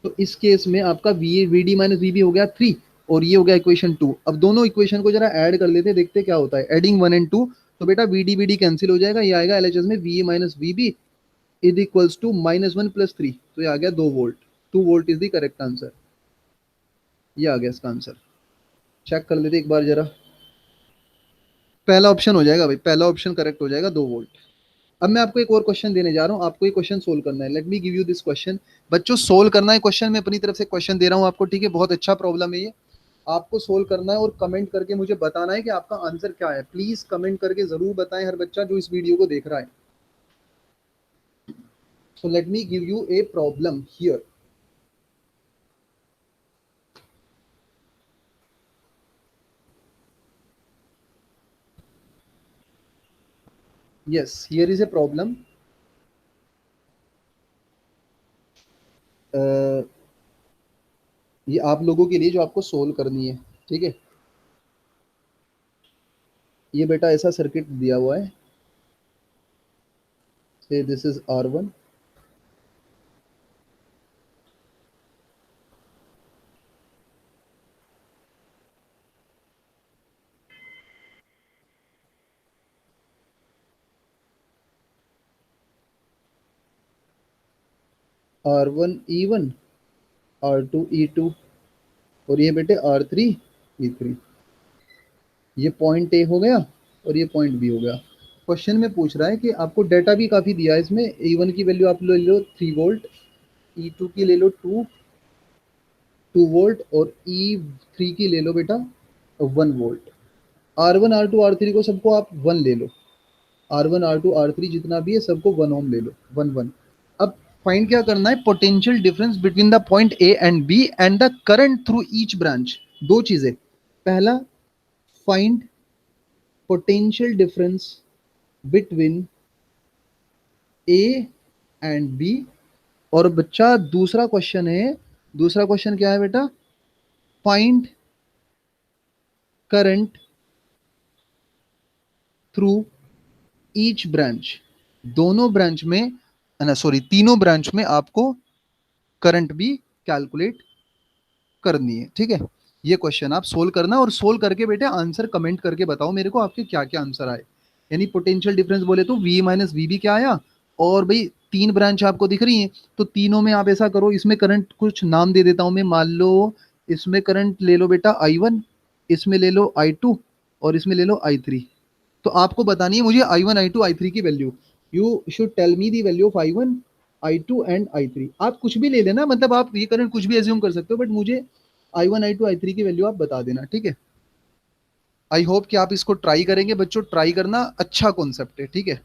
[SPEAKER 1] तो इस केस में आपका V D minus V B हो गया 3, और ये हो गया इक्वेशन 2। अब दोनों इक्वेशन को जरा ऐड कर लेते हैं, देखते क्या होता है, एडिंग 1 and 2। तो बेटा वी डी कैंसिल हो जाएगा, ये आएगा एलएचएस में V A minus V B is equals to -1 + 3, तो ये आ गया 2 volt. 2 volt is the correct answer, ये आ गया इसका आंसर। चेक कर लेते एक बार जरा, पहला ऑप्शन हो जाएगा भाई, पहला ऑप्शन करेक्ट हो जाएगा, 2 वोल्ट। अब मैं आपको एक और क्वेश्चन देने जा रहा हूँ, आपको ये क्वेश्चन सोल्व करना है। Let me give you this question. बच्चों सोल्व करना है क्वेश्चन, मैं अपनी तरफ से क्वेश्चन दे रहा हूँ आपको, ठीक है, बहुत अच्छा प्रॉब्लम है ये, आपको सोल्व करना है और कमेंट करके मुझे बताना है कि आपका आंसर क्या है। प्लीज कमेंट करके जरूर बताएं हर बच्चा जो इस वीडियो को देख रहा है। So let me give U a problem here. yes, here is a problem। ये आप लोगों के लिए जो आपको सोल्व करनी है, ठीक है। ये बेटा ऐसा सर्किट दिया हुआ है, से this is R1, R1 E1, R2 E2, और ये बेटे R3 E3। ये पॉइंट ए हो गया और ये पॉइंट बी हो गया। क्वेश्चन में पूछ रहा है कि आपको डेटा भी काफ़ी दिया है इसमें, E1 की वैल्यू आप ले लो 3 वोल्ट, E2 की ले लो 2 वोल्ट, और E3 की ले लो बेटा 1 वोल्ट। R1 R2 R3 को सबको आप 1 ले लो, R1 R2 R3 जितना भी है सबको 1 ओम ले लो, 1 1। अब फाइंड क्या करना है, potential difference between the point A and B and the current through each branch. दो चीजें, पहला find potential difference between A and B, और बच्चा दूसरा क्वेश्चन है, दूसरा क्वेश्चन क्या है बेटा, find current through each branch. दोनों ब्रांच में, ना सॉरी तीनों ब्रांच में आपको करंट भी कैलकुलेट करनी है, ठीक है। ये क्वेश्चन आप सोल्व करना, और सोल्व करके बेटे आंसर कमेंट करके बताओ मेरे को आपके क्या क्या आंसर आए। यानी पोटेंशियल डिफरेंस बोले तो वी माइनस वी बी क्या आया, और भाई 3 ब्रांच आपको दिख रही हैं, तो तीनों में आप ऐसा करो, इसमें करंट कुछ नाम दे देता हूं मैं, मान लो इसमें करंट ले लो बेटा I1, इसमें ले लो I2, और इसमें ले लो I3। तो आपको बतानी है मुझे I1 I2 I3 की value. You should tell me the value of I1 I2 and I3। आप कुछ भी ले लेना, मतलब आप ये करंट कुछ भी एज्यूम कर सकते हो, बट मुझे I1 I2 I3 की वैल्यू आप बता देना, ठीक है। आई होप कि आप इसको ट्राई करेंगे बच्चों, ट्राई करना, अच्छा कॉन्सेप्ट है, ठीक है।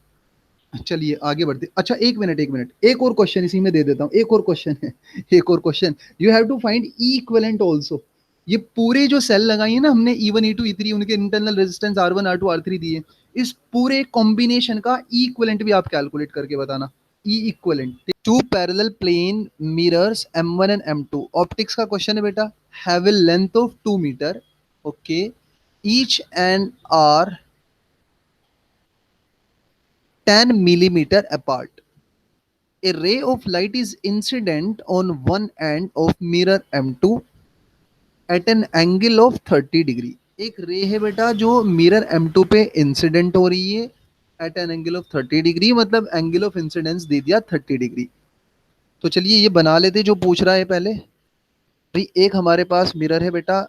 [SPEAKER 1] चलिए आगे बढ़ते। अच्छा एक मिनट एक मिनट, एक और क्वेश्चन इसी में दे देता हूँ, एक और क्वेश्चन है। एक और question, you have to find E equivalent also. ये पूरे जो सेल लगाई है ना हमने E1 E2 E3, उनके internal resistance R1 R2 R3 दिए, इस पूरे कॉम्बिनेशन का ई इक्विवेलेंट भी आप कैलकुलेट करके बताना। ई equivalent to parallel plane mirrors M1 and M2, optics का क्वेश्चन है बेटा, have a length of 2 metre, okay, each end are 10 millimeter apart. A ray of light is incident on one end of mirror M2 at an angle of 30 degree. एक रे है बेटा जो mirror M2 पे incident हो रही है at an angle of 30 degree, मतलब एंगल ऑफ इंसिडेंस दे दिया 30 डिग्री। तो चलिए ये बना लेते जो पूछ रहा है पहले। भाई एक हमारे पास मिरर है बेटा,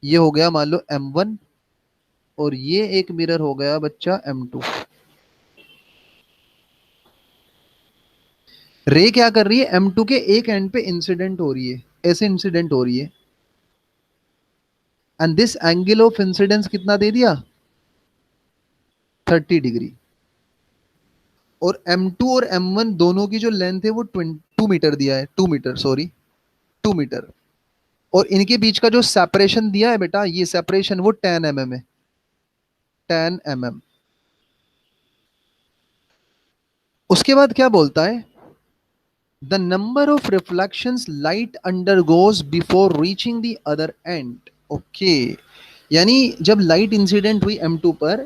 [SPEAKER 1] ये हो गया मान लो M1, और ये एक मिरर हो गया बच्चा M2। रे क्या कर रही है, M2 के एक एंड पे इंसिडेंट हो रही है, ऐसे इंसिडेंट हो रही है, and this angle of incidence कितना दे दिया, 30 डिग्री। और M2 और M1 दोनों की जो लेंथ है वो 2 मीटर दिया है, 2 मीटर, सॉरी 2 मीटर। और इनके बीच का जो सेपरेशन दिया है बेटा, ये सेपरेशन वो 10 mm है, 10 mm। उसके बाद क्या बोलता है, the number of reflections light undergoes before reaching the other and, okay. यानी जब लाइट इंसिडेंट हुई M2 पर,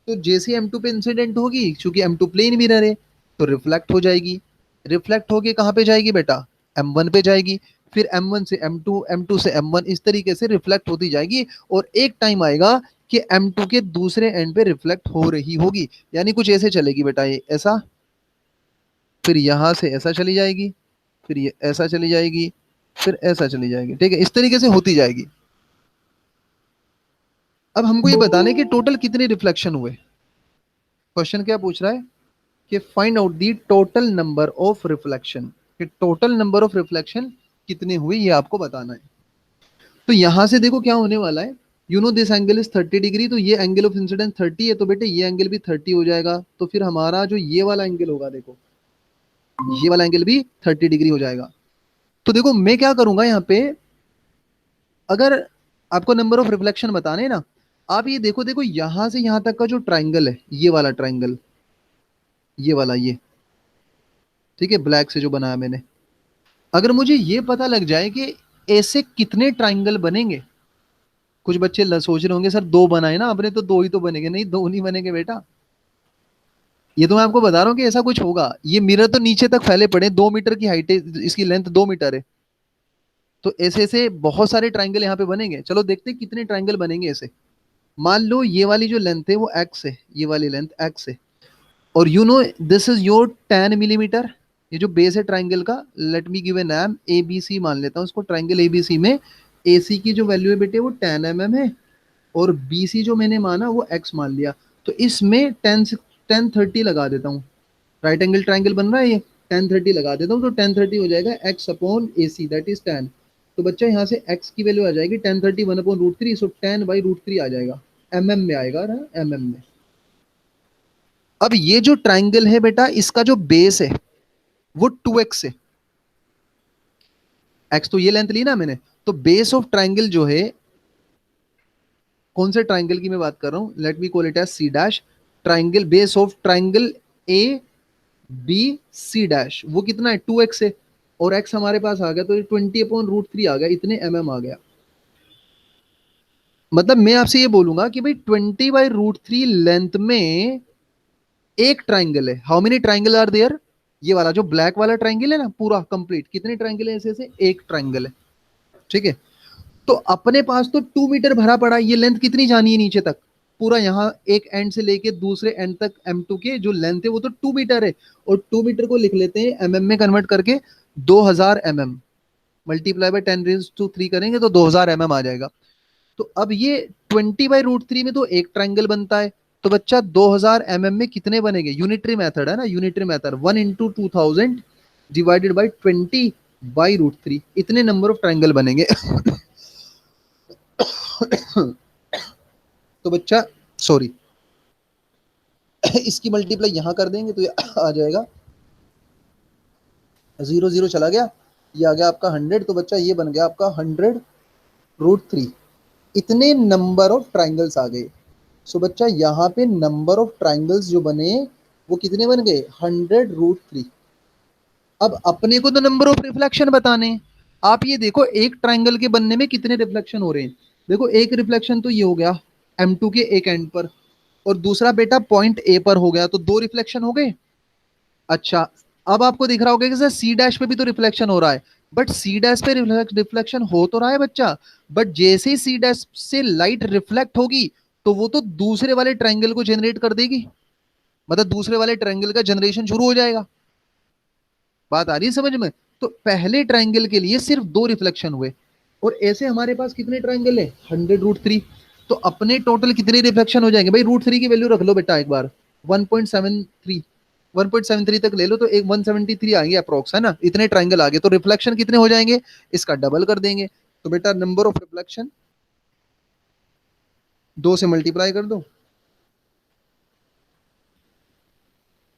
[SPEAKER 1] तो जैसे M2 पे इंसिडेंट होगी, क्योंकि M2 प्लेन मिरर है, तो रिफ्लेक्ट हो जाएगी। रिफ्लेक्ट होके कहाँ पे जाएगी बेटा, M1 पे जाएगी, फिर M1 से M2, M2 से M1, इस तरीके से रिफ्लेक्ट होती जाएगी। और एक टाइम आएगा कि M2 के दूसरे एंड पे रिफ्लेक्ट हो रही होगी, यानी कुछ ऐसे चलेगी बेटा, ये ऐसा, फिर यहां से ऐसा चली जाएगी, फिर ये ऐसा चली जाएगी, फिर ऐसा चली जाएगी, ठीक है, इस तरीके से होती जाएगी। अब हमको ये बताने कि टोटल कितने रिफ्लेक्शन हुए। क्वेश्चन क्या पूछ रहा है कि find out the total number of reflection, कि टोटल नंबर ऑफ रिफ्लेक्शन कितने हुए ये आपको बताना है। तो यहां से देखो क्या होने वाला है, you know this angle is 30 degree, तो ये एंगल ऑफ इंसिडेंस 30 है, तो बेटे ये एंगल भी 30 हो जाएगा। तो फिर हमारा जो ये वाला एंगल होगा, देखो ये वाला एंगल भी 30 डिग्री हो जाएगा। तो देखो मैं क्या करूंगा यहाँ पे, अगर आपको नंबर ऑफ रिफ्लेक्शन बताने ना, आप ये देखो, देखो यहां से यहां तक का जो ट्राइंगल है, ये वाला ट्राइंगल, ये वाला, ये ठीक है, ब्लैक से जो बनाया मैंने, अगर मुझे ये पता लग जाए कि ऐसे कितने ट्राइंगल बनेंगे। कुछ बच्चे सोच रहे होंगे सर दो बनाए ना आपने, तो दो ही तो बनेंगे, नहीं दो नहीं बनेंगे बेटा। ये तो मैं आपको बता रहा हूँ कि ऐसा कुछ होगा। ये मिरर तो नीचे तक फैले पड़े, 2 मीटर की हाइट है, इसकी लेंथ 2 मीटर है, तो ऐसे ऐसे बहुत सारे ट्राइंगल यहाँ पे बनेंगे। चलो देखते हैं कितने ट्राइंगल बनेंगे ऐसे। मान लो ये वाली जो लेंथ है वो एक्स है, ये वाली लेंथ एक्स है, और you know this is your 10 millimetre. ये जो बेस है ट्राइंगल का, लेट मी गिव ए नाम, ए बी सी मान लेता हूँ इसको, ट्राइंगल ए बी सी में ए सी की जो वैल्यू है बेटे वो 10 mm है, और बी सी जो मैंने माना वो एक्स मान लिया। तो इसमें 10 30 लगा देता हूँ, राइट एंगल ट्राइंगल बन रहा है ये, 10 30 लगा देता हूँ, तो 10 30 हो जाएगा x upon A C, that is 10। तो बच्चा यहाँ से एक्स की वैल्यू आ जाएगी 10 30 1/√3, सो 10/√3 आ जाएगा, एम एम में आएगा ना, एम एम में। अब ये जो ट्राइंगल है बेटा, इसका जो बेस है वो 2x है, एक्स तो ये लेंथ ली ना मैंने, तो बेस ऑफ ट्राइंगल जो है, कौन से ट्राइंगल की मैं बात कर रहा हूं, let me call it as C dash. Triangle base of triangle A B C dash, वो कितना है, 2x है, और x हमारे पास आ गया, तो 20/√3 आ गया, इतने mm आ गया। मतलब मैं आपसे ये बोलूंगा कि भाई 20/√3 लेंथ में एक ट्राइंगल है। How many triangle are there, ये वाला जो ब्लैक वाला ट्राइंगल है ना पूरा कंप्लीट, कितने ट्राइंगल है ऐसे, ऐसे एक ट्राइंगल है, ठीक है। तो अपने पास तो 2 मीटर भरा पड़ा है, ये लेंथ कितनी जानी है नीचे तक, पूरा यहाँ एक एंड से लेके दूसरे एंड तक M2 के जो लेंथ है वो तो 2 मीटर है, और 2 मीटर को लिख लेते हैं mm में कन्वर्ट करके 2000 mm, मल्टीप्लाई बाय 10⁻³ करेंगे तो 2000 mm आ जाएगा। तो अब ये 20/√3 में तो एक ट्राइंगल बनता है। तो बच्चा 2000 mm में कितने बनेंगे? यूनिटरी मेथड है ना, यूनिटरी मेथड, 1 × 2000 डिवाइडेड बाई 20/√3, इतने नंबर ऑफ ट्राइंगल बनेंगे। तो बच्चा सॉरी, इसकी मल्टीप्लाई यहां कर देंगे तो ये आ जाएगा, 0 0 चला गया, ये आ गया आपका 100। तो बच्चा ये बन गया आपका 100√3। इतने नंबर ऑफ ट्राइंगल्स आ गए। सो बच्चा यहाँ पे नंबर ऑफ ट्राइंगल्स जो बने वो कितने बन गए? 100√3। अब अपने को तो नंबर ऑफ रिफ्लेक्शन बताने हैं। आप ये देखो एक ट्राइंगल के बनने में कितने रिफ्लेक्शन हो रहे हैं। देखो एक रिफ्लेक्शन तो ये हो गया M2 के एक एंड पर, और दूसरा बेटा पॉइंट ए पर हो गया, तो दो रिफ्लेक्शन हो गए। अच्छा, अब आपको दिख रहा होगा कि सर सी डैश पे भी तो रिफ्लेक्शन हो रहा है, बट सी डैश पे रिफ्लेक्शन हो तो रहा है बच्चा, बट जैसे ही सी डैश से लाइट रिफ्लेक्ट होगी तो वो तो दूसरे वाले ट्रायंगल को जनरेट कर देगी, मतलब दूसरे वाले ट्रायंगल का जनरेशन शुरू हो जाएगा। बात आ रही है समझ में? तो पहले ट्रायंगल के लिए सिर्फ दो रिफ्लेक्शन हुए, और ऐसे हमारे पास कितने ट्रायंगल है? 100√3। तो अपने टोटल कितने रिफ्लेक्शन हो जाएंगे भाई? √3 की वैल्यू रख लो बेटा एक बार, 1.73, 1.73 तक ले लो तो एक 173 आएंगे अप्रोक्स, है ना? इतने ट्राइंगल आ गए तो रिफ्लेक्शन कितने हो जाएंगे? इसका डबल कर देंगे। तो बेटा नंबर ऑफ रिफ्लेक्शन 2 से मल्टीप्लाई कर दो,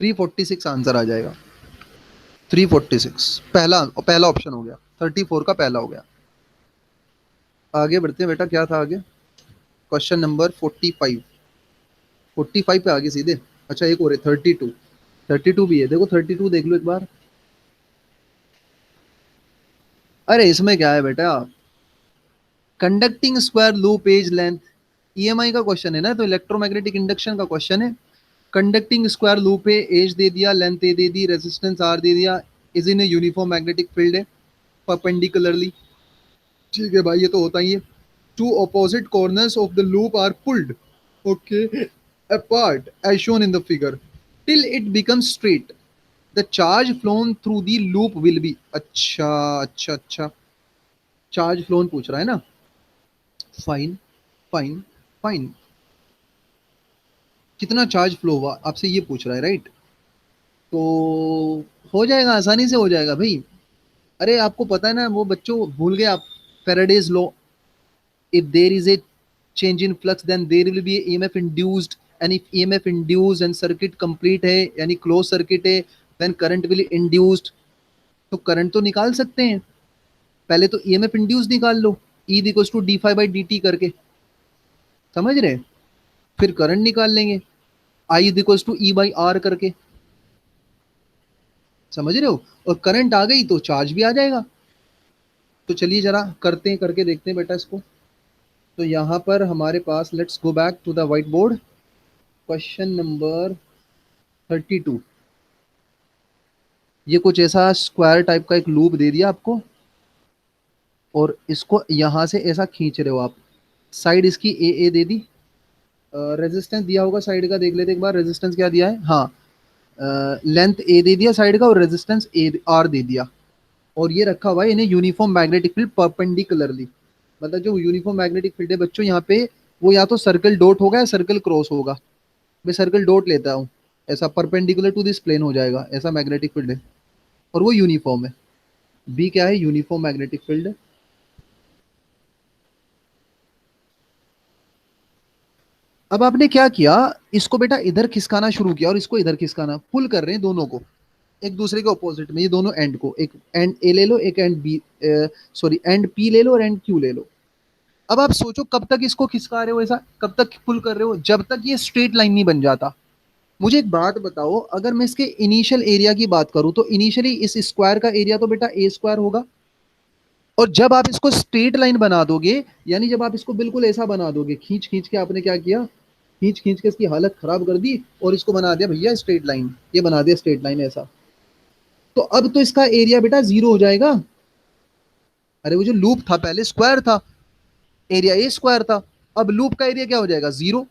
[SPEAKER 1] 346 आंसर आ जाएगा। 346 पहला पहला ऑप्शन हो गया, 34 का पहला हो गया। आगे बढ़ते हैं बेटा, क्या था आगे? क्वेश्चन नंबर 45, 45 पे आगे सीधे। अच्छा एक और है 32, 32 भी है, देखो 32 देख लो एक बार। अरे इसमें क्या है बेटा, conducting square loop edge length, EMI का क्वेश्चन है ना, तो इलेक्ट्रोमैग्नेटिक इंडक्शन का क्वेश्चन है। कंडक्टिंग स्क्वायर लूप है, एज दे दिया, लेंथ ए दे दी, रेजिस्टेंस आर दे दिया, is in a uniform magnetic field है परपेंडिकुलरली। ठीक है भाई, ये तो होता ही है। Two opposite corners of the loop are pulled, okay, apart as shown in the figure till it becomes straight, the charge phloem through the loop will be. अच्छा अच्छा अच्छा, चार्ज फ्लोन पूछ रहा है ना, फाइन फाइन फाइन। कितना charge flow हुआ आपसे ये पूछ रहा है, राइट? तो हो जाएगा, आसानी से हो जाएगा भाई। अरे आपको पता है ना, वो बच्चों भूल गए आप, Faraday's law, if there is a change in flux then there will be EMF induced, and if EMF induced and circuit complete है यानी क्लोज सर्किट है, देन करंट विल इंड्यूस्ड। तो करंट तो निकाल सकते हैं, पहले तो ईएमएफ इंड्यूस्ड निकाल लो, E equals to D phi by D T करके, समझ रहे हैं? फिर करंट निकाल लेंगे, I equals to E by R करके, समझ रहे हो? और करंट आ गई तो चार्ज भी आ जाएगा। तो चलिए जरा करते हैं, करके देखते हैं बेटा इसको। तो यहाँ पर हमारे पास, let's go back to the whiteboard, question number 32। ये कुछ ऐसा स्क्वायर टाइप का एक लूप दे दिया आपको, और इसको यहाँ से ऐसा खींच रहे हो आप, साइड इसकी ए दे दी, रेजिस्टेंस दिया होगा साइड का, देख लेते एक बार रेजिस्टेंस क्या दिया है। हाँ, लेंथ ए दे दिया साइड का, और रेजिस्टेंस ए आर दे दिया, और ये रखा हुआ है इन्हें यूनिफॉर्म मैग्नेटिक फील्ड परपेंडिकुलरली। मतलब जो यूनिफॉर्म मैग्नेटिक फील्ड है बच्चों यहाँ पे, वो या तो सर्कल डॉट होगा या सर्कल क्रॉस होगा। मैं सर्कल डॉट लेता हूँ, ऐसा परपेंडिकुलर टू दिस प्लेन हो जाएगा, ऐसा मैग्नेटिक फील्ड है, और वो यूनिफॉर्म है। बी क्या है? यूनिफॉर्म मैग्नेटिक फील्ड है। अब आपने क्या किया, इसको बेटा इधर खिसकाना शुरू किया और इसको इधर खिसकाना, पुल कर रहे हैं दोनों को एक दूसरे के ऑपोजिट में, ये दोनों एंड को, एक एंड ए ले लो, एक and B, sorry and P ले लो और एंड क्यू ले लो। अब आप सोचो कब तक इसको खिसका रहे हो, ऐसा कब तक पुल कर रहे हो? जब तक ये स्ट्रेट लाइन नहीं बन जाता। मुझे एक बात बताओ, अगर मैं इसके इनिशियल एरिया की बात करूं तो इनिशियली इस स्क्वायर का एरिया तो बेटा ए स्क्वायर होगा, और जब आप इसको स्ट्रेट लाइन बना दोगे, यानी जब आप इसको बिल्कुल ऐसा बना दोगे, खींच खींच के आपने क्या किया, खींच खींच के इसकी हालत खराब कर दी और इसको बना दिया भैया स्ट्रेट लाइन, ये बना दिया स्ट्रेट लाइन ऐसा, तो अब तो इसका एरिया बेटा जीरो हो जाएगा। अरे वो जो लूप था पहले स्क्वायर था, एरिया ए स्क्वायर था, अब लूप का एरिया क्या हो जाएगा? जीरो।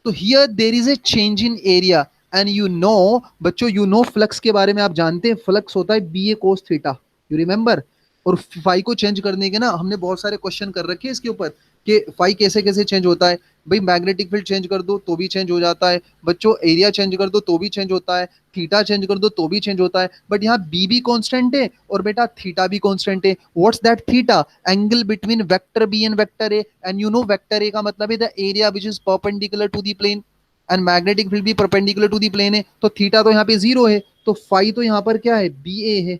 [SPEAKER 1] तो here there is a change in area, and you know बच्चों, यू नो फ्लक्स के बारे में आप जानते हैं, फ्लक्स होता है B A cos theta, you remember? और फाई को चेंज करने के ना हमने बहुत सारे क्वेश्चन कर रखे हैं इसके ऊपर कि फाई कैसे कैसे चेंज होता है। भाई मैग्नेटिक फील्ड चेंज कर दो तो भी चेंज हो जाता है बच्चों, एरिया चेंज कर दो तो भी चेंज होता है, थीटा चेंज कर दो तो भी चेंज होता है, बट यहाँ बी भी कांस्टेंट है और बेटा थीटा भी कांस्टेंट है। What's that theta? Angle between vector B and vector A, and you know vector A का मतलब है the area which is perpendicular to the plane, and magnetic field भी परपेंडिकुलर टू द प्लेन है, तो theta तो यहाँ पे zero है, तो फाई तो यहाँ पर क्या है, बी ए है,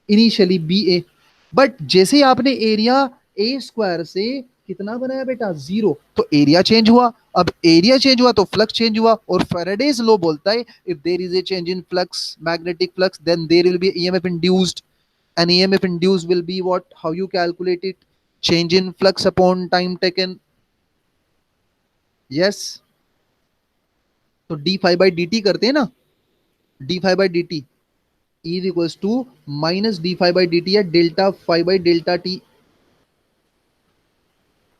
[SPEAKER 1] इनिशियली बी ए। बट जैसे ही आपने एरिया ए स्क्वायर से कितना बनाया बेटा, जीरो, तो एरिया चेंज हुआ। अब एरिया चेंज हुआ तो फ्लक्स चेंज हुआ, और फेराडेज लॉ बोलता है if there is a change in flux, magnetic flux, then there will be EMF induced, and EMF induced will be what? How you calculate it? Change in flux upon time taken. Yes. तो D phi by D T करते हैं ना, D phi by D T is equals to minus D phi by D T या delta phi by delta T.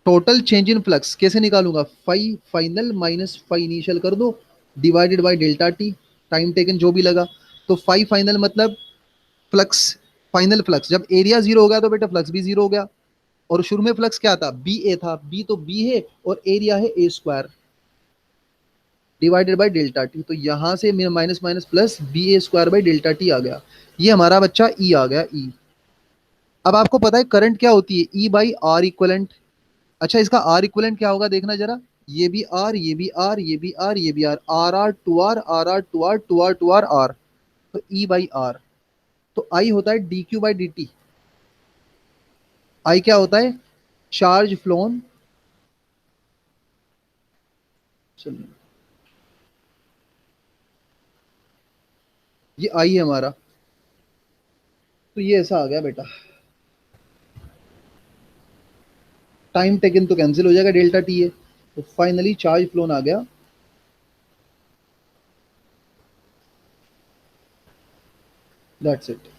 [SPEAKER 1] Total change in flux कैसे निकालूंगा, phi final minus phi initial कर दो, divided by delta T, time taken जो भी लगा। तो phi final मतलब फ्लक्स, फाइनल फ्लक्स, जब एरिया जीरो हो गया तो बेटा फ्लक्स भी जीरो हो गया। और शुरू में फ्लक्स क्या था, बी ए था, बी तो बी है और एरिया है A square divided by delta T, तो यहां से minus minus plus B A square by delta T आ गया। ये हमारा बच्चा ई आ गया, ई। अब आपको पता है करंट क्या होती है, ई बाई आर इक्वलेंट। अच्छा इसका आर इक्वलेंट क्या होगा देखना जरा, ये भी आर, ये भी आर, ये भी आर, ये भी R, R R two R, R R two R, two R two R R, तो ई बाई आर। तो आई होता है D Q by D T. I क्या होता है, चार्ज फ्लोन, चलिए ये आई है हमारा, तो ये ऐसा आ गया बेटा। टाइम टेकन तो कैंसिल हो जाएगा, डेल्टा टी है, तो फाइनली चार्ज फ्लोन आ गया। That's it.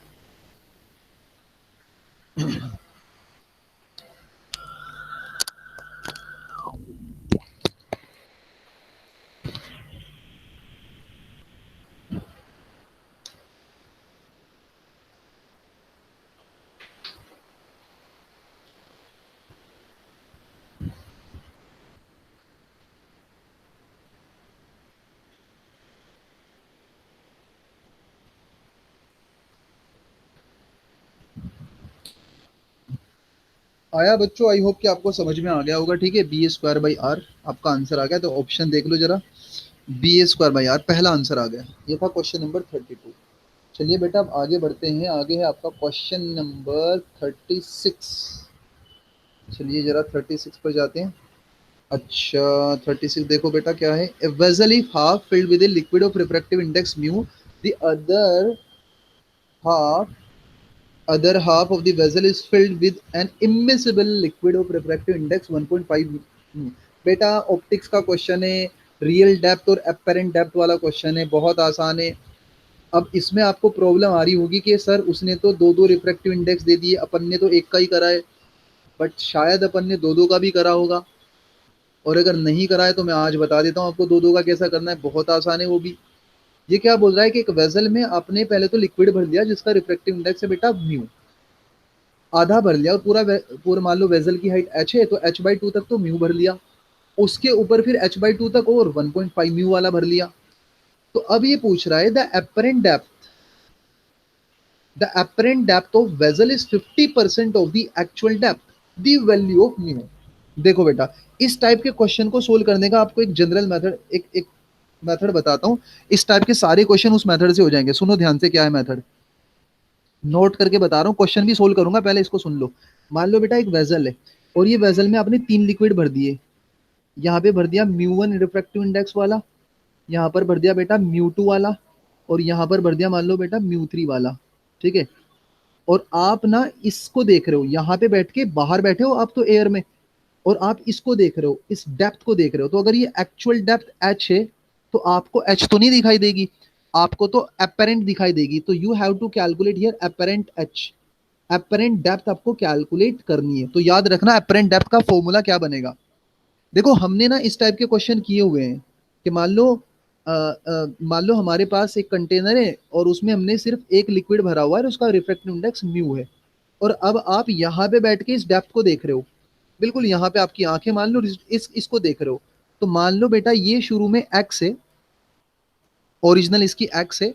[SPEAKER 1] आया बच्चों, आई होप कि आपको समझ में आ गया होगा। ठीक है, B A square by R आपका आंसर आ गया, तो ऑप्शन देख लो जरा, B A square by R पहला आंसर आ गया। ये था क्वेश्चन नंबर 32। चलिए बेटा अब आगे बढ़ते हैं, आगे है आपका क्वेश्चन नंबर 36। चलिए जरा 36 पर जाते हैं। अच्छा 36 देखो बेटा क्या है, a vessel if half filled with a liquid of refractive index mu, the half other half of the vessel is filled with an immiscible liquid of refractive index 1.5। बेटा ऑप्टिक्स का क्वेश्चन है, रियल डेप्थ और apparent depth वाला question है, बहुत आसान है। अब इसमें आपको प्रॉब्लम आ रही होगी कि सर उसने तो दो दो रिफ्रैक्टिव इंडेक्स दे दिए, अपन ने तो एक का ही करा है, बट शायद अपन ने दो दो का भी करा होगा, और अगर नहीं करा है तो मैं आज बता देता हूँ आपको दो दो का कैसा करना है, बहुत आसान है वो भी। ये क्या बोल रहा है कि एक वेसल में आपने पहले तो लिक्विड भर दिया जिसका रिफ्रैक्टिव इंडेक्स है बेटा म्यू, आधा भर लिया, और पूरा मान लो वेजल की हाइट एच है तो एच बाई टू तक तो म्यू भर लिया, उसके ऊपर फिर एच बाई टू तक और 1.5 म्यू वाला भर लिया। तो अब ये पूछ रहा है the apparent depth of vessel is 50% of the actual depth, the value of mu। देखो बेटा इस टाइप के क्वेश्चन को सोल्व करने का आपको एक जनरल मेथड, एक मेथड बताता हूँ। इस टाइप के सारे क्वेश्चन उस मेथड से हो जाएंगे, सुनो ध्यान से क्या है मेथड, नोट करके बता रहा हूँ, क्वेश्चन भी सोल्व करूंगा, पहले इसको सुन लो। मान लो बेटा एक वेजल है, और ये वेजल में आपने तीन लिक्विड भर दिए, यहाँ पे भर दिया म्यू वन रिफ्रैक्टिव इंडेक्स वाला, यहाँ पर भर दिया बेटा म्यू टू वाला, और यहाँ पर भर दिया मान लो बेटा म्यू थ्री वाला। ठीक है, और आप ना इसको देख रहे हो, यहाँ पे बैठ के बाहर बैठे हो आप तो एयर में, और आप इसको देख रहे हो, इस डेप्थ को देख रहे हो, तो अगर ये एक्चुअल डेप्थ एच है तो आपको एच तो नहीं दिखाई देगी, आपको तो अपेरेंट दिखाई देगी, तो you have to calculate here apparent h, apparent depth आपको कैलकुलेट करनी है। तो याद रखना अपेरेंट डेप्थ का फॉर्मूला क्या बनेगा। देखो हमने ना इस टाइप के क्वेश्चन किए हुए हैं कि मान लो हमारे पास एक कंटेनर है और उसमें हमने सिर्फ एक लिक्विड भरा हुआ है और उसका रिफ्रैक्टिव इंडेक्स म्यू है। और अब आप यहाँ पे बैठ के इस डेप्थ को देख रहे हो, बिल्कुल यहाँ पे आपकी आंखें मान लो इसको देख रहे हो। तो मान लो बेटा ये शुरू में एक्स है, ओरिजिनल इसकी एक्स है,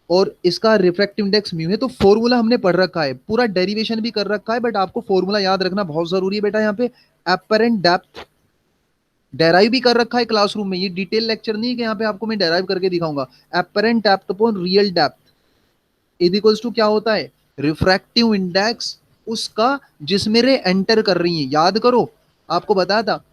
[SPEAKER 1] और इसका रिफ्रैक्टिव इंडेक्स म्यू है। तो फॉर्मूला हमने पढ़ रखा है, पूरा डेरिवेशन भी कर रखा है, बट आपको फॉर्मूला याद रखना बहुत जरूरी है बेटा। यहाँ पे एपरेंट डेप्थ डेराइव भी कर रखा है क्लासरूम में, ये डिटेल लेक्चर नहीं है कि यहाँ पे आपको मैं डेराइव करके दिखाऊंगा। Apparent depth upon real depth is equals to क्या होता है, रिफ्रैक्टिव इंडेक्स उसका जिसमें रे एंटर कर रही है, याद करो आपको बताया था,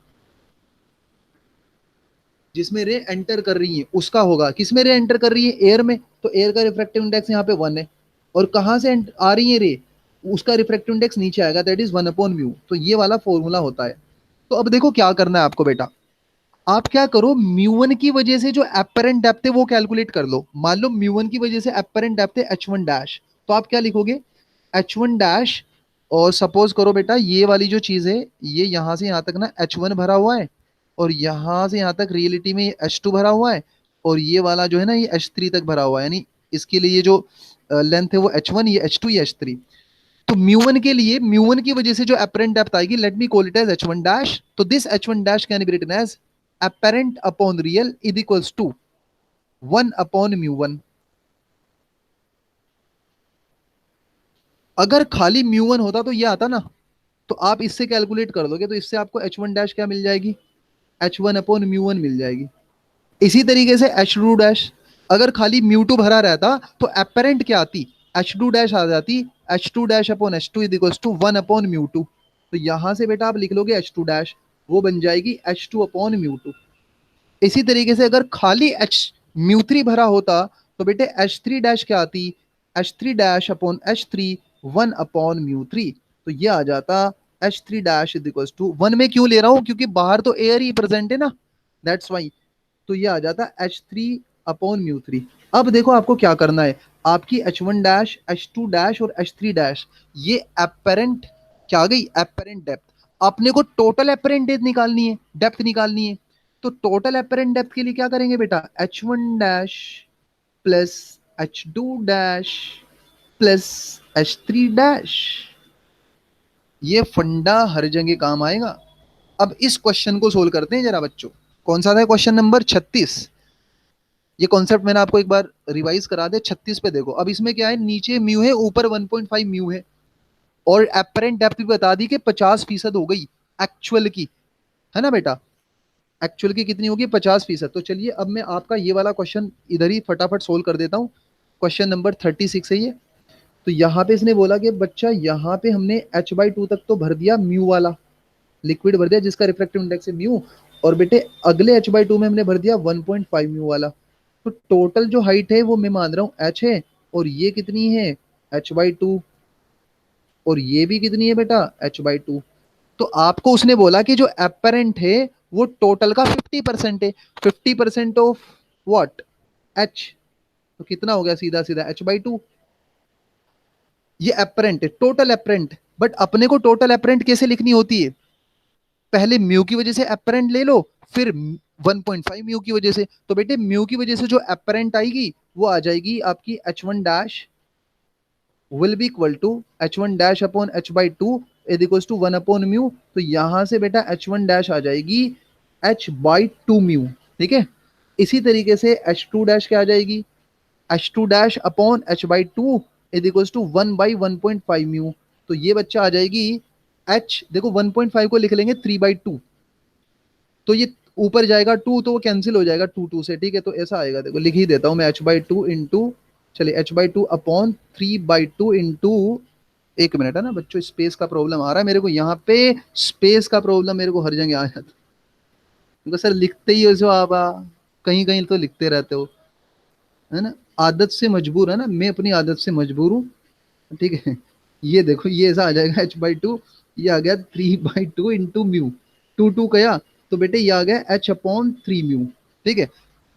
[SPEAKER 1] जिसमें रे एंटर कर रही है उसका होगा। किसमें रे एंटर कर रही है, एयर में, तो एयर का रिफ्रैक्टिव इंडेक्स यहाँ पे 1 है। और कहाँ से आ रही है रे, उसका रिफ्रैक्टिव इंडेक्स नीचे आएगा, दैट इज 1/म्यू। तो ये वाला फॉर्मूला होता है। तो अब देखो क्या करना है आपको बेटा, आप क्या करो, म्यू1 की वजह से जो एपरेंट डेप्थ है वो कैलकुलेट कर लो। मान लो म्यू1 की वजह से एपरेंट डेप्थ है h1 डैश, तो आप क्या लिखोगे, h1 डैश, और सपोज करो बेटा ये वाली जो चीज है, ये यहां से यहां तक ना h1 भरा हुआ है, और यहां से यहां तक रियलिटी में ये h2 भरा हुआ है, और ये वाला जो है ना ये h3 तक भरा हुआ है, यानी इसके लिए ये जो लेंथ है वो h1, ये h2, ये h3। तो म्यू1 के लिए, म्यू1 की वजह से जो एपरेंट डेप्थ आएगी, let me call it as h1 dash. तो this h1 dash can be written as apparent upon real is equals to 1/म्यू1। अगर खाली म्यू1 होता तो ये आता ना, तो आप इससे कैलकुलेट कर दोगे, तो इससे आपको h1 डैश क्या मिल जाएगी, h1/म्यू1 मिल जाएगी। इसी तरीके से h2 डैश, अगर खाली म्यू2 भरा रहता तो एपरेंट क्या आती, h2 डैश आ जाती, h2 dash upon h2 is equals to 1/म्यू2। तो यहां से बेटा आप लिख लोगे h2 डैश, वो बन जाएगी h2/म्यू2। इसी तरीके से अगर खाली एच म्यू थ्री भरा होता तो बेटे एच थ्री डैश क्या आती, H three dash upon H three 1/म्यू थ्री। तो ये आ जाता H three dash is equal to 1 में क्यों ले रहा हूं, क्योंकि बाहर तो एयर ही प्रेजेंट है ना, दैट्स वाई। तो ये आ जाता h3/म्यू थ्री। अब देखो आपको क्या करना है, आपकी h1 डैश, h2 डैश और h3 डैश ये एपरेंट क्या आ गई, एपरेंट डेप्थ। अपने को टोटल एपरेंट डेप्थ निकालनी है, डेप्थ निकालनी है। तो टोटल एपरेंट डेप्थ के लिए क्या करेंगे बेटा, h1 dash plus h2 dash plus h3 dash. ये फंडा हर जगह काम आएगा। अब इस क्वेश्चन को सोल्व करते हैं जरा बच्चों। कौन सा था क्वेश्चन नंबर 36। ये कॉन्सेप्ट मैंने आपको एक बार रिवाइज करा दे, 36 पे देखो। अब इसमें क्या है, नीचे म्यू है, ऊपर 1.5 म्यू है, और एपरेंट डेप्थ भी बता दी कि 50% हो गई एक्चुअल की, है ना बेटा। एक्चुअल की कितनी होगी, 50%। तो चलिए अब मैं आपका ये वाला क्वेश्चन इधर ही फटाफट सोल्व कर देता हूँ। क्वेश्चन नंबर 36 है ये। तो यहाँ पे इसने बोला कि बच्चा यहाँ पे हमने h/2 तक तो भर दिया, म्यू वाला लिक्विड भर दिया जिसका रिफ्रैक्टिव इंडेक्स है म्यू, और बेटे अगले h/2 में हमने भर दिया 1.5 म्यू वाला। तो टोटल जो हाइट है वो मैं मान रहा हूँ h है, और ये कितनी है h/2, और ये भी कितनी है बेटा h/2। तो आपको उसने बोला कि जो एपरेंट है वो टोटल का 50% है, 50% ऑफ व्हाट, h। तो कितना हो गया, सीधा सीधा h/2। ये एपरेंट है, टोटल एपरेंट। बट अपने को टोटल एपरेंट कैसे लिखनी होती है, पहले म्यू की वजह से एपरेंट ले लो, फिर 1.5 म्यू की वजह से। तो बेटे म्यू की वजह से जो एपरेंट आएगी वो आ जाएगी आपकी h1 dash will be equal to h1 dash upon h/2 is equals to 1/म्यू। तो यहां से बेटा h1 डैश आ जाएगी h/2 म्यू, ठीक है। इसी तरीके से h2 डैश क्या आ जाएगी, h2 dash upon h/2 is equals to 1/1.5 mu. तो ये बच्चा आ जाएगी h, देखो 1.5 को लिख लेंगे 3/2, तो ये ऊपर जाएगा 2 तो वो कैंसिल हो जाएगा 2 से, ठीक है। तो ऐसा आएगा, देखो लिख ही देता हूं मैं, h/2 इंटू, चलिए h/2 अपॉन 3/2 इंटू, एक मिनट है ना बच्चों, स्पेस का प्रॉब्लम आ रहा है मेरे को यहाँ पे, स्पेस का प्रॉब्लम मेरे को हर जगह आ जाता है। क्योंकि सर लिखते ही हो जो आप कहीं कहीं तो लिखते रहते हो, है ना, आदत से मजबूर है ना, मैं अपनी आदत से मजबूर हूँ, ठीक है। ये देखो ये ऐसा आ जाएगा h/2, ये आ गया 3/2 इंटू म्यू, टू टू गया, तो बेटे ये आ गया h/3 म्यू, ठीक है।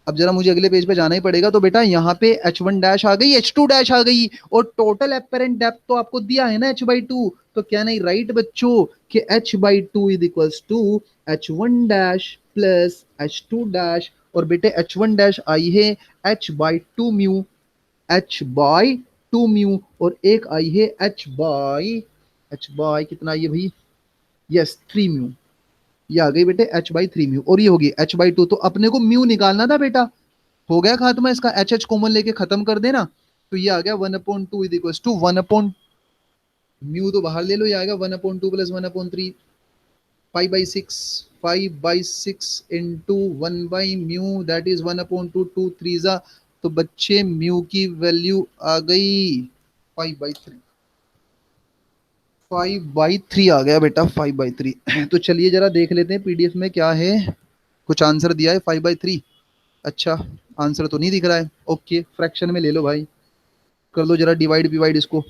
[SPEAKER 1] अब जरा मुझे अगले पेज पे जाना ही पड़ेगा। तो बेटा यहाँ पे h1 डैश आ गई, h2 डैश आ गई, और टोटल एपरेंट डेप्थ तो आपको दिया है ना h/2। तो क्या नहीं राइट बच्चों कि h/2 is equals to h1 dash plus h2 dash, और बेटे h1 डैश आई है h/2 mu, h/2 to mu, और एक आई है एच बाई कितना आई है भाई, यस 3 म्यू। ये आ गई बेटे h/3 म्यू, और ये होगी h/2। तो अपने को म्यू निकालना था बेटा, हो गया खात्मा इसका, एच एच कॉमन लेके खत्म कर देना। तो ये आ गया 1/2 इज इक्वल टू 1 म्यू तो बाहर ले लो, ये आएगा 1/2 प्लस 1/3, 5/6, 5/6 इंटू 1/म्यू, दैट इज 1/2, 2 3 तो बच्चे म्यू की वैल्यू आ गई 5/3। 5/3 आ गया बेटा, 5/3। तो चलिए जरा देख लेते हैं पीडीएफ में क्या है, कुछ आंसर दिया है 5/3। अच्छा, आंसर तो नहीं दिख रहा है। ओके, फ्रैक्शन में ले लो भाई, कर लो जरा डिवाइड डिवाइड इसको।